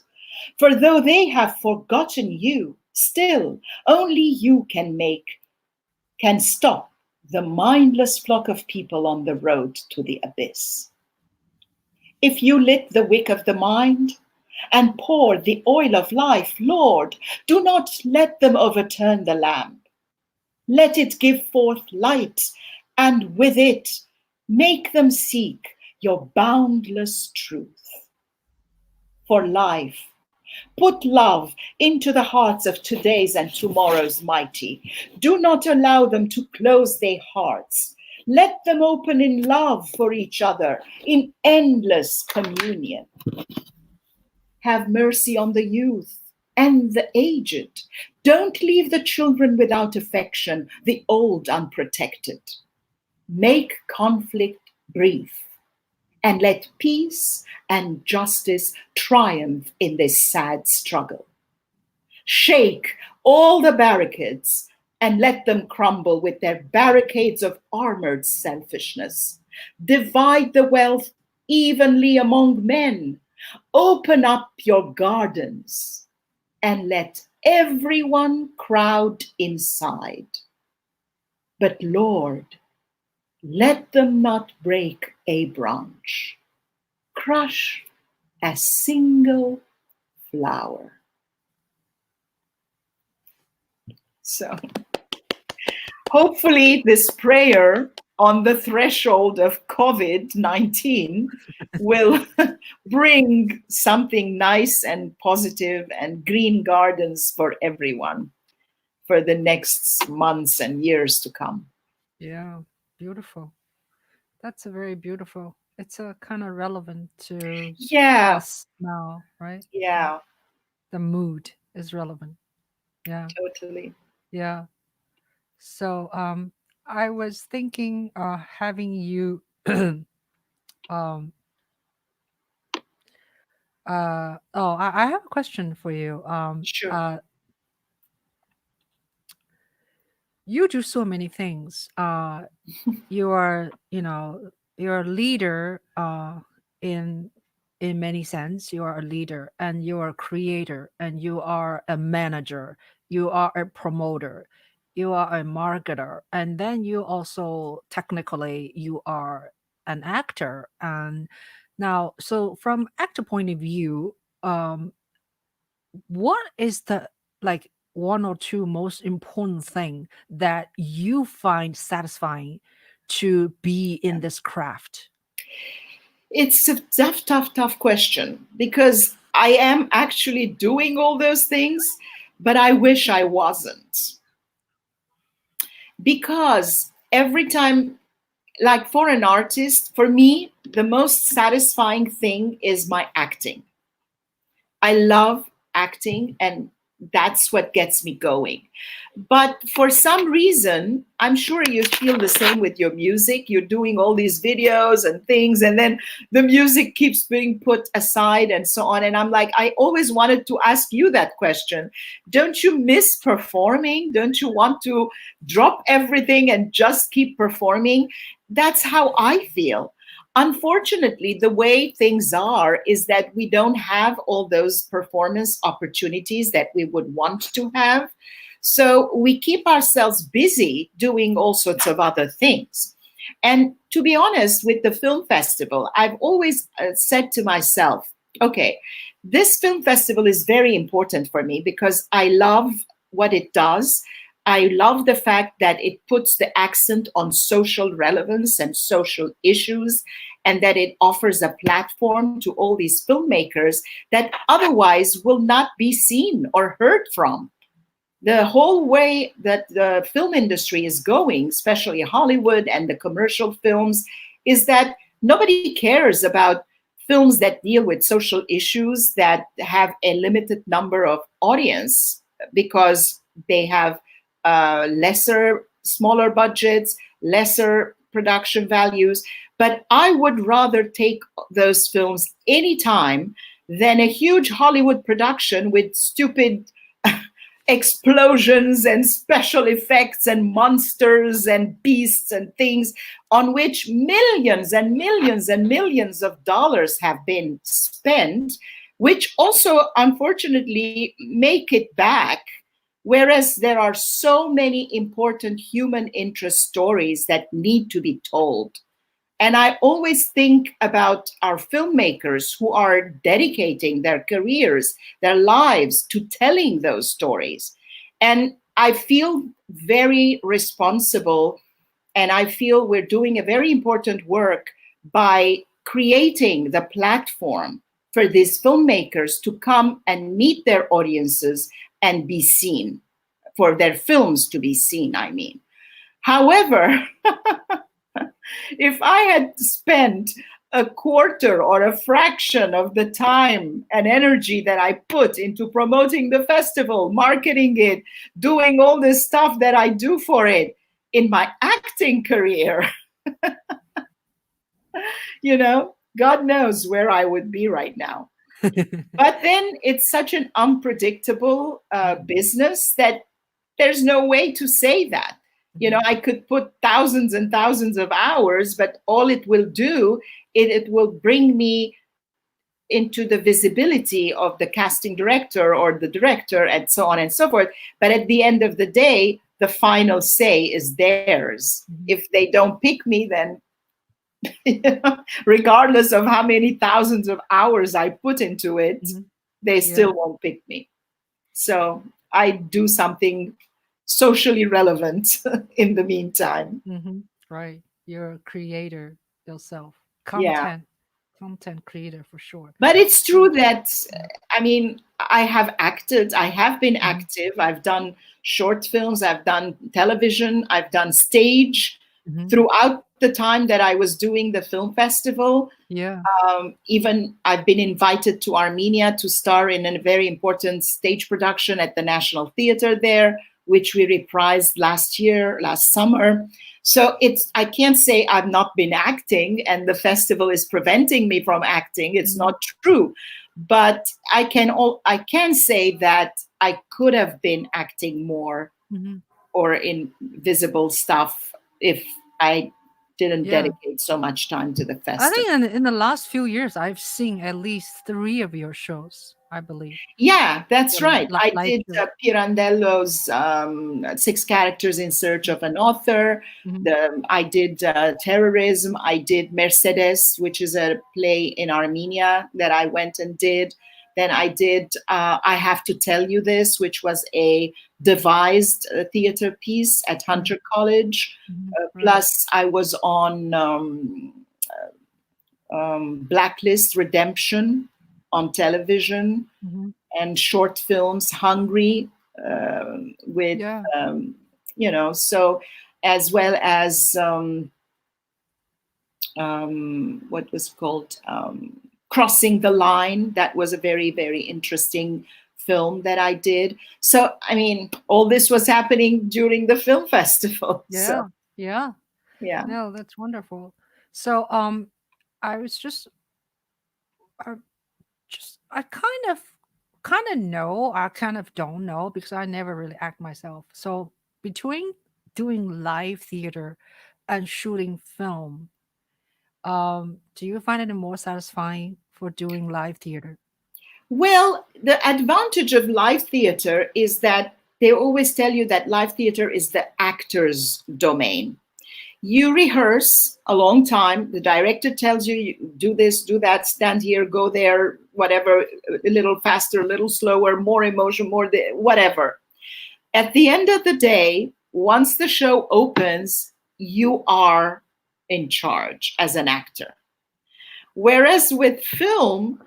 For though they have forgotten you, still only you can stop the mindless flock of people on the road to the abyss. If you lit the wick of the mind and poured the oil of life, Lord, do not let them overturn the lamp. Let it give forth light, and with it make them seek your boundless truth. For life, put love into the hearts of today's and tomorrow's mighty. Do not allow them to close their hearts. Let them open in love for each other, in endless communion. Have mercy on the youth and the aged. Don't leave the children without affection, the old unprotected. Make conflict brief, and let peace and justice triumph in this sad struggle. Shake all the barricades and let them crumble with their barricades of armored selfishness. Divide the wealth evenly among men. Open up your gardens and let everyone crowd inside. But Lord, let them not break a branch, crush a single flower. So hopefully this prayer on the threshold of COVID-19 will bring something nice and positive and green gardens for everyone for the next months and years to come. Yeah, beautiful. That's a very beautiful. It's a kind of relevant to Yeah, us now, right? yeah, The mood is relevant. Yeah, totally. yeah. So, I was thinking, having you, um, oh, I have a question for you. Sure. You do so many things. You are, you're a leader, in many sense. You are a leader, and you are a creator, and you are a manager. You are a promoter. you are a marketer, and then you also technically you are an actor. And now, so from actor point of view, um what is the, like, one or two most important thing that you find satisfying to be in this craft? It's a tough, tough, tough question because I am actually doing all those things, but I wish I wasn't. Because every time, like for an artist, for me, the most satisfying thing is my acting. I love acting, and that's what gets me going. But for some reason, I'm sure you feel the same with your music. You're doing all these videos and things, and then the music keeps being put aside and so on. And I'm like, I always wanted to ask you that question. Don't you miss performing? Don't you want to drop everything and just keep performing? That's how I feel. Unfortunately, the way things are is that we don't have all those performance opportunities that we would want to have. So we keep ourselves busy doing all sorts of other things. And to be honest, with the film festival, I've always said to myself, okay, this film festival is very important for me because I love what it does. I love the fact that it puts the accent on social relevance and social issues, and that it offers a platform to all these filmmakers that otherwise will not be seen or heard from. The whole way that the film industry is going, especially Hollywood and the commercial films, is that nobody cares about films that deal with social issues that have a limited number of audience because they have lesser, smaller budgets, lesser production values. But I would rather take those films anytime than a huge Hollywood production with stupid explosions and special effects and monsters and beasts and things on which millions and millions and millions of dollars have been spent, which also unfortunately make it back. Whereas there are so many important human interest stories that need to be told. And I always think about our filmmakers who are dedicating their careers, their lives to telling those stories. And I feel very responsible, and I feel we're doing a very important work by creating the platform for these filmmakers to come and meet their audiences and be seen, for their films to be seen, I mean. However, if I had spent a quarter or a fraction of the time and energy that I put into promoting the festival, marketing it, doing all this stuff that I do for it in my acting career, you know, God knows where I would be right now. But then it's such an unpredictable business that there's no way to say that. You know, I could put thousands and thousands of hours, but all it will do, it will bring me into the visibility of the casting director or the director and so on and so forth. But at the end of the day, the final say is theirs. If they don't pick me, then regardless of how many thousands of hours I put into it, they still won't pick me. So I do something socially relevant in the meantime. Right. You're a creator yourself. Yeah. Content creator for sure. But it's true that, I mean, I have been active. I've done short films, I've done television, I've done stage throughout the time that I was doing the film festival. Yeah. Even I've been invited to Armenia to star in a very important stage production at the National Theater there, which we reprised last summer. So I can't say I've not been acting and the festival is preventing me from acting. It's not true. But I can say that I could have been acting more or in visible stuff if I didn't dedicate so much time to the festival. I think in the last few years, I've seen at least 3 of your shows. I believe. Yeah, that's The right. I live did show. Pirandello's Six Characters in Search of an Author. Hmm. I did Terrorism. I did Mercedes, which is a play in Armenia that I went and did. Then I did I Have to Tell You This, which was a devised theater piece at Hmm. Hunter College. Right. Plus, I was on Blacklist Redemption on television, Hmm. and short films, Hungry, with, Yeah. um, so as well as what was called Crossing the Line. That was a very, very interesting film that I did. So, I mean, all this was happening during the film festival. So, Yeah. Yeah. yeah. No, that's wonderful. So, I was I I kind of know, I kind of don't know because I never really act myself. So between doing live theater and shooting film, do you find it more satisfying for doing live theater? Well, the advantage of live theater is that they always tell you that live theater is the actor's domain. You rehearse a long time. The director tells you, do this, do that, stand here, go there, whatever, a little faster, a little slower, more emotion, whatever. At the end of the day, once the show opens, you are in charge as an actor. Whereas with film,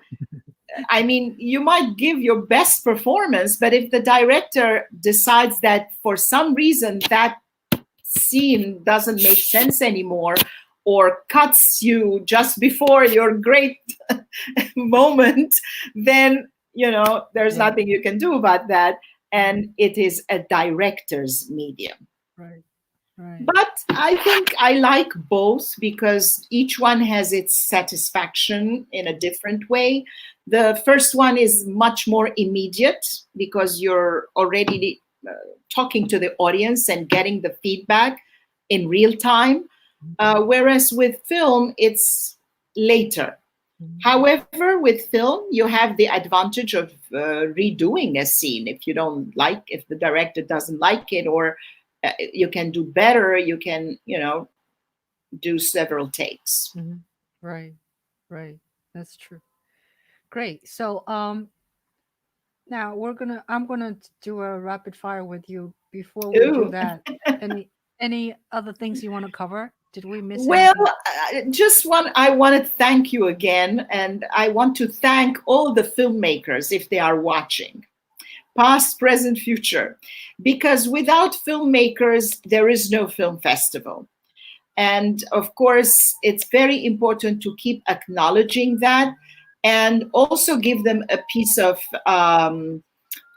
I mean, you might give your best performance, but if the director decides that for some reason that scene doesn't make sense anymore, or cuts you just before your great moment, then there's Yeah. nothing you can do about that. Mhm. And it is a director's medium. Right. Right. But I think I like both because each one has its satisfaction in a different way. The first one is much more immediate because you're already talking to the audience and getting the feedback in real time. Mhm. Whereas with film, it's later. Mhm. However, with film, you have the advantage of redoing a scene if the director doesn't like it, or you can do better. You can, do several takes. Mhm. Right. Right. That's true. Great. So, now I'm gonna do a rapid fire with you. Before we do Ooh. that, any any other things you want to cover? Did we miss Well, anything? I want to thank you again, and I want to thank all the filmmakers if they are watching, past, present, future, because without filmmakers, there is no film festival. And of course, it's very important to keep acknowledging that and also give them a piece of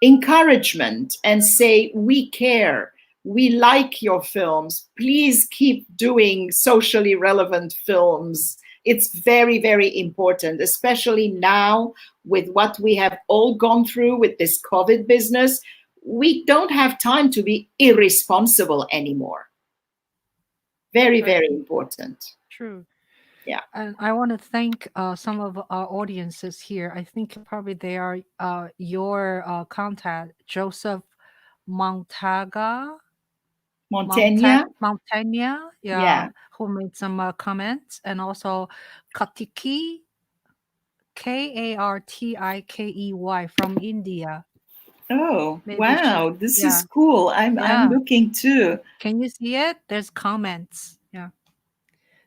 encouragement and say, we care. We like your films. Please keep doing socially relevant films. It's very, very important, especially now with what we have all gone through with this COVID business. We don't have time to be irresponsible anymore. Very, Right. very important. True. Yeah. And I want to thank some of our audiences here. I think probably they are your contact, Joseph Montaga, Montaigne. Montaigne, yeah, Yeah. who made some comments, and also Katiki, Kartikey from India. Oh, Maybe she, wow. This is yeah, cool. I'm yeah. looking too. Can you see it? There's comments. Yeah.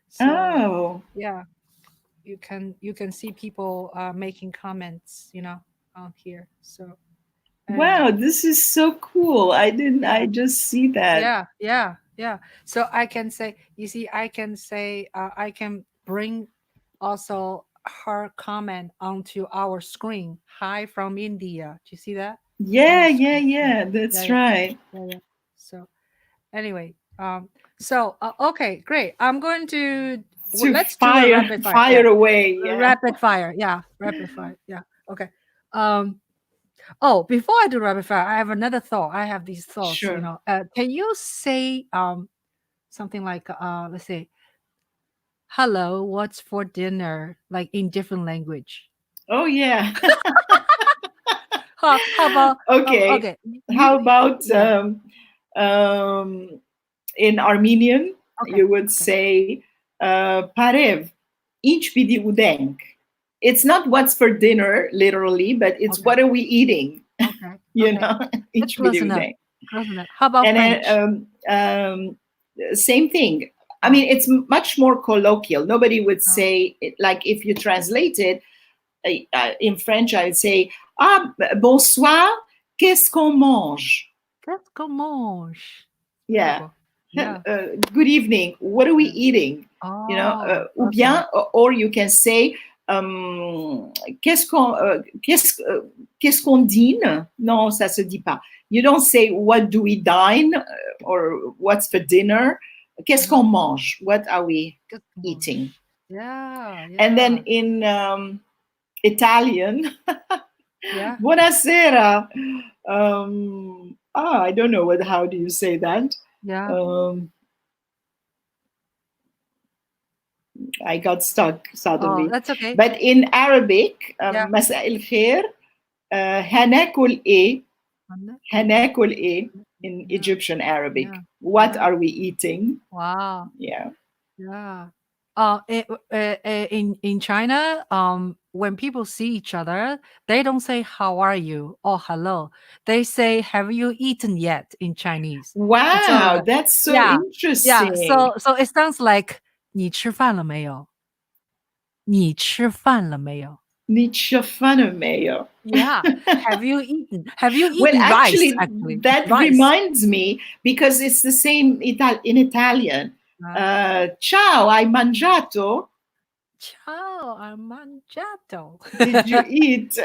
So Oh, yeah, you can see people making comments, on here. So anyway, wow. This is so cool. I yeah, just see that. yeah, yeah, yeah. So I can say, you see, I can say, I can bring also her comment onto our screen. Hi from India. Do you see that on Yeah, the yeah, screen? Yeah, yeah. yeah, That's yeah, right. yeah, yeah. So anyway, so okay, great. I'm going to To let's do a rapid fire. Yeah, fire away. Yeah. rapid fire. Yeah, rapid fire. Yeah. Okay. Um. Oh, before I do rapid fire, I have another thought. I have these thoughts. Sure. Can you say something like let's say, hello, what's for dinner, like in different language? Oh, yeah. How about Okay. okay? How You about yeah. um, in Armenian, Okay. you would Okay. say parev, inch pidi udenk. It's not what's for dinner, literally, but it's Okay. what are we eating? Okay. You Okay. know, That's inch close pidi enough. udenk. Close enough. How about And French? same thing. I Oh, mean, it's much more colloquial. Nobody would oh. say, like, if you translate it in French, I would say, ah, bonsoir, qu'est-ce qu'on mange? Qu'est-ce qu'on mange? Yeah. Beautiful. Yeah. Good evening. What are we Yeah. eating? Oh, Ou okay. bien, or you can say, qu'est-ce qu'on dîne? Non, ça se dit pas. You don't say what do we dine or what's for dinner. Qu'est-ce qu'on mange? What are we Qu'est-ce qu'on eating? mange? Yeah. And then Yeah. in Italian, Yeah. buonasera. I don't know how do you say that? Yeah. I got stuck Oh, suddenly. that's okay. But in Arabic, Yeah. مساء الخير, هناكل إيه? هناكل إيه? In Yeah. Egyptian Arabic. Yeah. What Yeah. are we eating? Wow. Yeah. Yeah. In China, when people see each other, they don't say "How are you" or "Hello." They say "Have you eaten yet" in Chinese. And so, Wow, that's so yeah, yeah. interesting. So it sounds like 你吃饭了没有?你吃饭了没有? Nietzsche Mayo. Yeah. Have you eaten? Have you Well, eaten rice? actually, Actually, that rice. reminds me because it's the same in Italian. Uh, Ciao, hai mangiato? Ciao, I'm mangiato. Did you eat?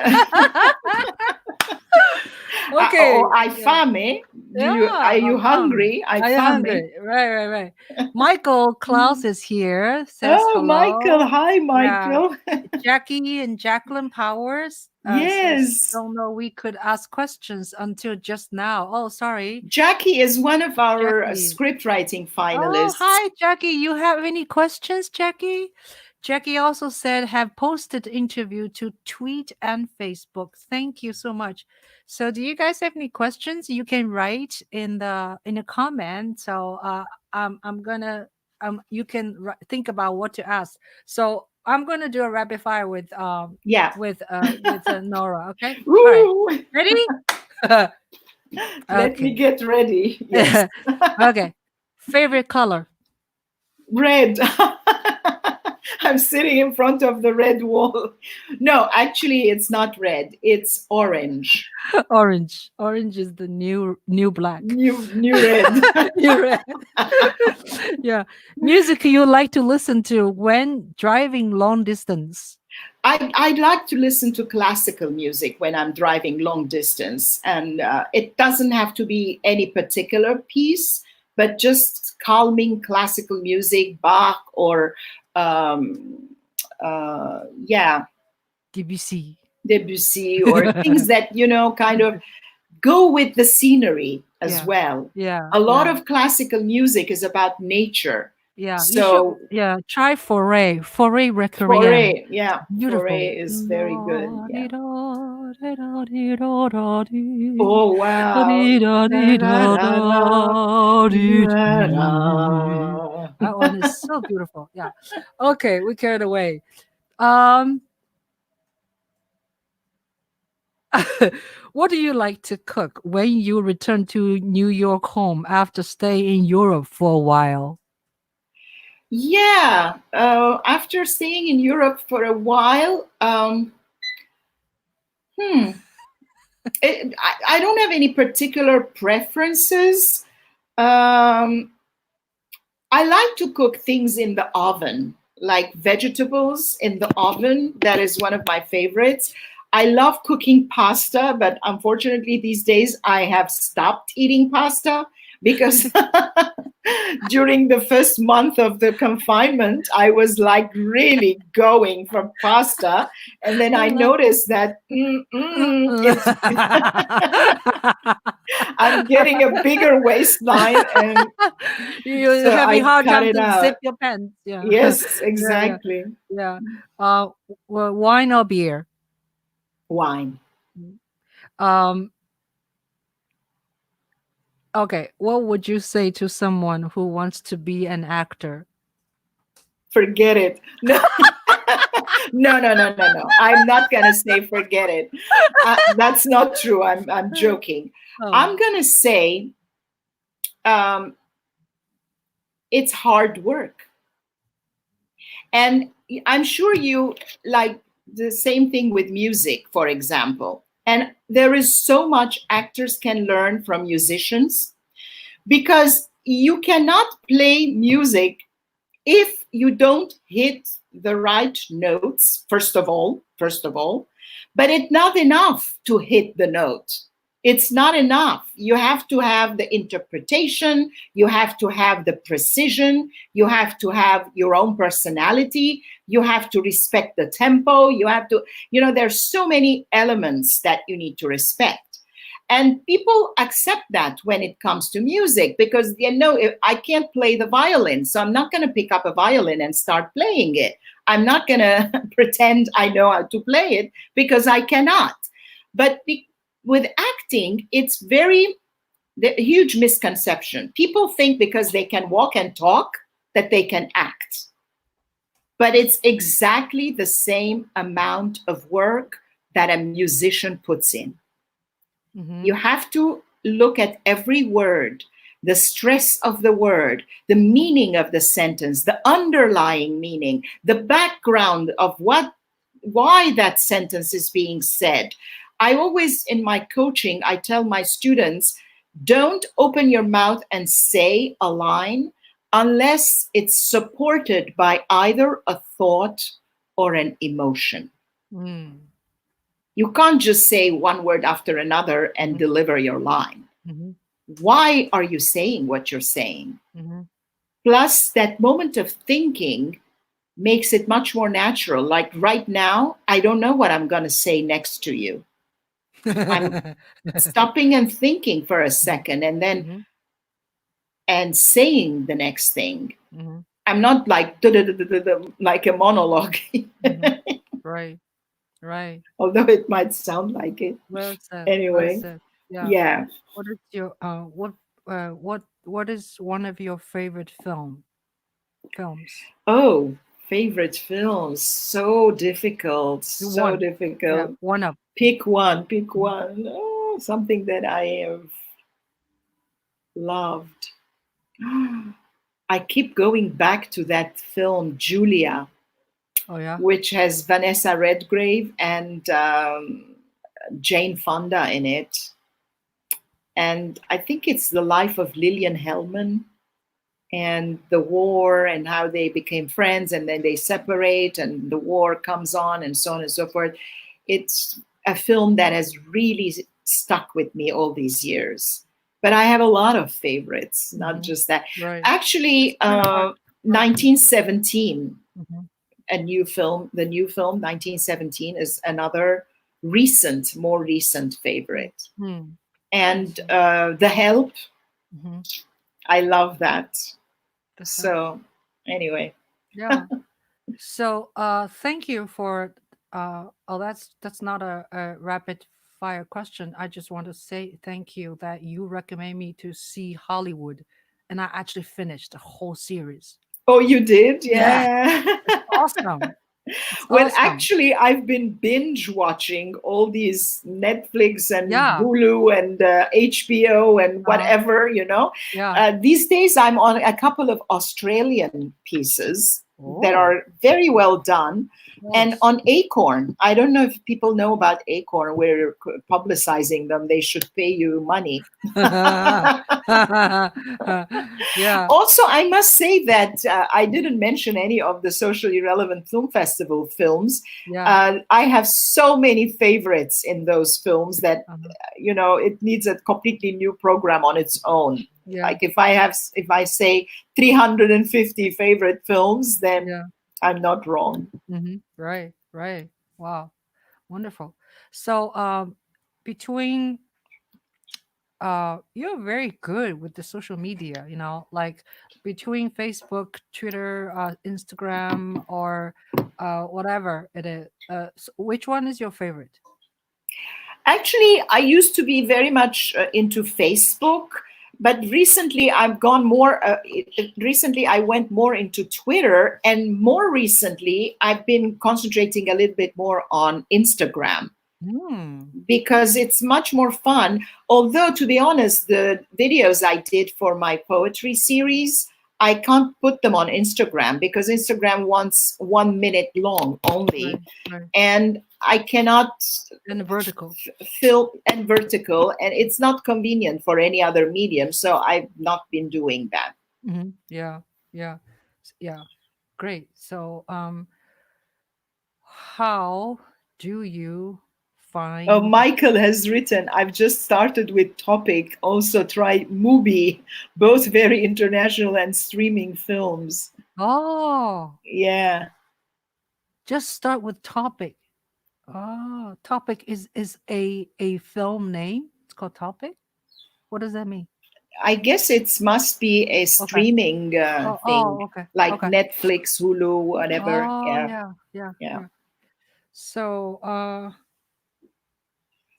Okay. Or hai Yeah. fame? Yeah, Are you I'm hungry. hungry? Hai Are you fame? hungry? Right. Michael Klaus is here. Says Oh, Michael. hello. Hi, Yeah. Michael. Jackie and Jacqueline Powers says, Yes. don't know we could ask questions until just now. Oh, sorry. Jackie is one of our Jackie. script writing Oh, finalists. hi, Jackie. You have any questions, Jackie? Jackie also said have posted interview to tweet and Facebook. Thank you so much. So do you guys have any questions? You can write in the comment. So I'm gonna you can think about what to ask. So I'm gonna do a rapid fire with Nora. Okay. All right. Ready? Let me get ready. Yes. Okay. Favorite color? Red. I'm sitting in front of the red wall. No, actually, it's not red. It's orange. Orange. Orange is the new black. New red. New red. Yeah. Music you like to listen to when driving long distance? I'd like to listen to classical music when I'm driving long distance. And it doesn't have to be any particular piece, but just calming classical music, Bach or, Debussy or things that, kind of go with the scenery as well. Yeah. A lot of classical music is about nature. Yeah. So you should, try Foray Requiem. Foray, yeah. Beautiful. Foray is very good. Yeah. Oh, Oh, wow. That one is so beautiful. Yeah. Okay, we carried away. What do you like to cook when you return to New York home after staying in Europe for a while? Yeah, after staying in Europe for a while, I don't have any particular preferences. I like to cook things in the oven, like vegetables in the oven. That is one of my favorites. I love cooking pasta, but unfortunately these days I have stopped eating pasta because during the first month of the confinement, I was like really going for pasta. And then I noticed that I'm getting a bigger waistline and you're having hard time to zip your pants. Yeah. Yes, exactly. Yeah. Well, wine or beer? Wine. Um, okay, what would you say to someone who wants to be an actor? Forget it. No, no, no, no, no, no. I'm not gonna say forget it. That's not true. I'm joking. Oh, I'm gonna say um, it's hard work, and I'm sure you like the same thing with music, for example. And there is so much actors can learn from musicians because you cannot play music if you don't hit the right notes, first of all, but it's not enough to hit the note. It's not enough. You have to have the interpretation, you have to have the precision, you have to have your own personality, you have to respect the tempo, you have to, there's so many elements that you need to respect. And people accept that when it comes to music because I can't play the violin, so I'm not going to pick up a violin and start playing it. I'm not going to pretend I know how to play it because I cannot. But with acting, it's the huge misconception. People think because they can walk and talk that they can act. But it's exactly the same amount of work that a musician puts in. mm-hmm. You have to look at every word, the stress of the word, the meaning of the sentence, the underlying meaning, the background of why that sentence is being said. I always, in my coaching, I tell my students, don't open your mouth and say a line unless it's supported by either a thought or an emotion. Mm. You can't just say one word after another and Mm-hmm. deliver your line. Mm-hmm. Why are you saying what you're saying? Mm-hmm. Plus, that moment of thinking makes it much more natural. Like right now, I don't know what I'm going to say next to you. I'm stopping and thinking for a second and then Mm-hmm. and saying the next thing. Mm-hmm. I'm not like like a monologue, Mm-hmm. Right, right. although it might sound like it. Well said. Well Anyway, said. Yeah. yeah. What is your what is one of your favorite films? Oh, favorite films. So difficult. You So One. Yeah, difficult. one up. Pick one. Pick Mhm. one. Oh, something that I have loved. I keep going back to that film, Julia, Oh yeah. which has Vanessa Redgrave and Jane Fonda in it. And I think it's the life of Lillian Hellman and the war and how they became friends and then they separate and the war comes on and so on and so forth. It's a film that has really stuck with me all these years. But I have a lot of favorites, not Mm-hmm. just that. Right. It's Actually, kind of hard to. 1917, Mm-hmm. the new film, 1917, is another more recent favorite. Mm-hmm. I And see. The Help, Mm-hmm. I love that. The Help. So, anyway. Yeah. So thank you for oh that's not a rapid fire question. I just want to say thank you that you recommend me to see Hollywood and I actually finished the whole series. Oh, you did? Yeah, Yeah. it's awesome. It's Well, awesome. actually, I've been binge watching all these Netflix and Yeah. Hulu and HBO and Uh, whatever. yeah. These days, I'm on a couple of Australian pieces that Oh, are very well done. And yes. on Acorn, I don't know if people know about Acorn. We're publicizing them. They should pay you money. Yeah. Also, I must say that I didn't mention any of the socially relevant film festival films. Yeah. I have so many favorites in those films that Uh-huh. it needs a completely new program on its own. Yeah. Like if I say 350 favorite films, then Yeah. I'm not wrong. Right. Right. Wow. Wonderful. So, between you're very good with the social media, like between Facebook, Twitter, Instagram, or whatever it is. Which one is your favorite? Actually, I used to be very much into Facebook, but recently I've gone more. Recently, I went more into Twitter, and more recently, I've been concentrating a little bit more on Instagram because it's much more fun. Although, to be honest, the videos I did for my poetry series, I can't put them on Instagram because Instagram wants 1 minute long only. Right. And I cannot And vertical. film and vertical, and it's not convenient for any other medium. So I've not been doing that. Yeah. Great. So, how do you find? Oh, Michael has written, I've just started with Topic. Also try Mubi, both very international and streaming films. Oh, Yeah. just start with Topic. Oh, Topic is a film name. It's called Topic. What does that mean? I guess it must be a streaming thing, okay. like Okay. Netflix, Hulu, whatever. Oh, yeah. So,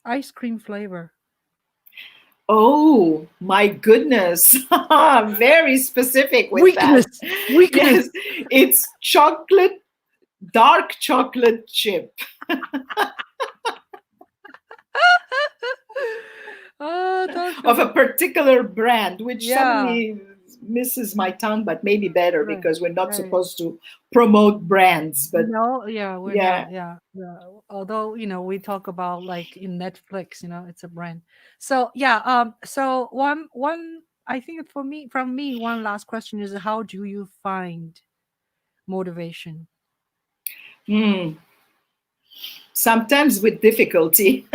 ice cream flavor. Oh my goodness. Very specific with Weakness. that. Yes, it's chocolate, dark chocolate chip. Of a particular brand, which suddenly misses my tongue, but maybe better because we're not supposed to promote brands. But no, we're not. Yeah. Although we talk about like in Netflix, it's a brand. So so one I think from me, one last question is, how do you find motivation? Sometimes with difficulty.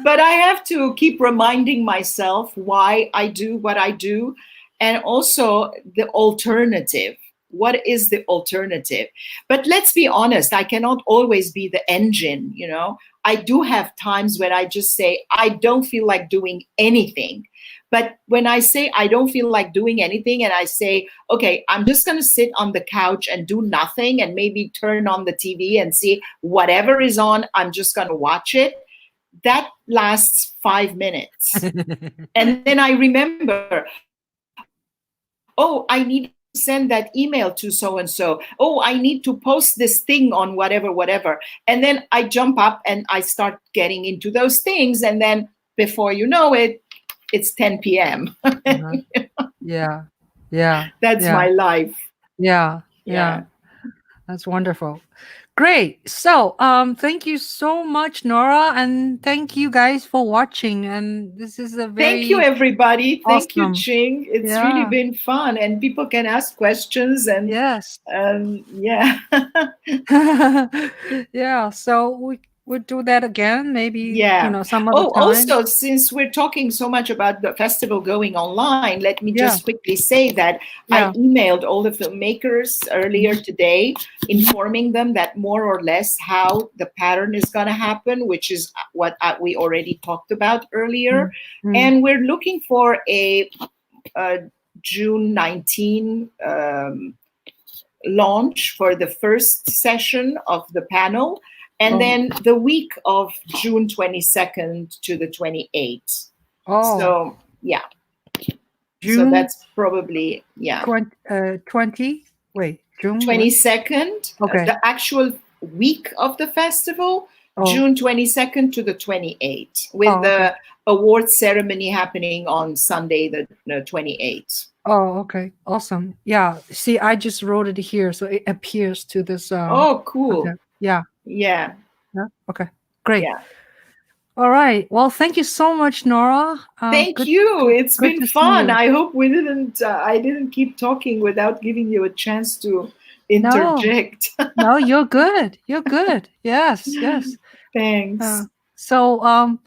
But I have to keep reminding myself why I do what I do, and also the alternative. What is the alternative? But let's be honest, I cannot always be the engine, I do have times when I just say, I don't feel like doing anything. But when I say I don't feel like doing anything and I say, okay, I'm just going to sit on the couch and do nothing and maybe turn on the TV and see whatever is on, I'm just going to watch it. That lasts 5 minutes. And then I remember, oh, I need to send that email to so-and-so. Oh, I need to post this thing on whatever. And then I jump up and I start getting into those things. And then before you know it, it's 10 p.m. Yeah. That's my life. Yeah. That's wonderful. Great. So, thank you so much, Nora, and thank you guys for watching. And this is a very thank you, everybody. Thank you, awesome. Ching. It's really been fun, and people can ask questions. And yes, yeah. Yeah. So we'll do that again, maybe. Some other time. Also, since we're talking so much about the festival going online, let me just quickly say that I emailed all the filmmakers earlier today, informing them that more or less how the pattern is going to happen, which is what we already talked about earlier. And we're looking for a June 19 launch for the first session of the panel. And then the week of June 22nd to the 28th. So, yeah. June, so that's probably, 20, June 22nd. Okay. The actual week of the festival, June 22nd to the 28th, with the award ceremony happening on Sunday, the 28th. Oh, okay. Awesome. Yeah. See, I just wrote it here, so it appears to this. Oh, cool. Okay. Yeah. Okay. Great. Yeah. All right. Well, thank you so much, Nora. Thank you. It's been fun. I hope I didn't keep talking without giving you a chance to interject. No, you're good. You're good. Yes. Thanks. So,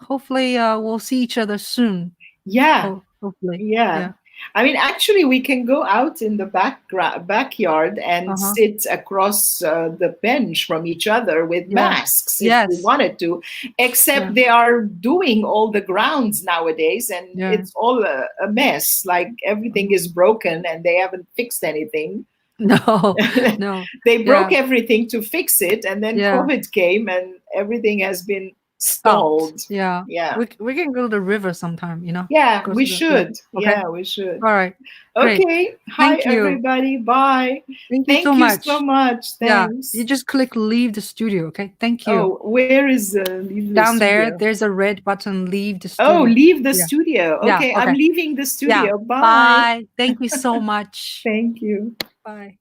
hopefully, we'll see each other soon. Yeah. Hopefully. Yeah. I mean, actually, we can go out in the backyard and sit across the bench from each other with masks if we wanted to, except they are doing all the grounds nowadays, and it's all a mess. Like everything is broken and they haven't fixed anything. No, no. They broke Yeah, everything to fix it, and then yeah. COVID came and everything has been Stopped. stalled. Yeah. Yeah. We can go to the river sometime, Yeah, Go we to the, yeah. should. Okay. Yeah, we should. All right. Great. Okay. Hi, Thank you. everybody. Bye. Thank you so Thank you so much. much. Yeah. You Thanks. just click leave the studio. Okay. Thank you. Oh, where is leave the Down there, studio? there's a red button, leave the Oh, studio. leave the Yeah. studio. Yeah. Okay, I'm Okay. leaving the Yeah. studio. Bye. Bye. Thank you so much. Thank you. Bye.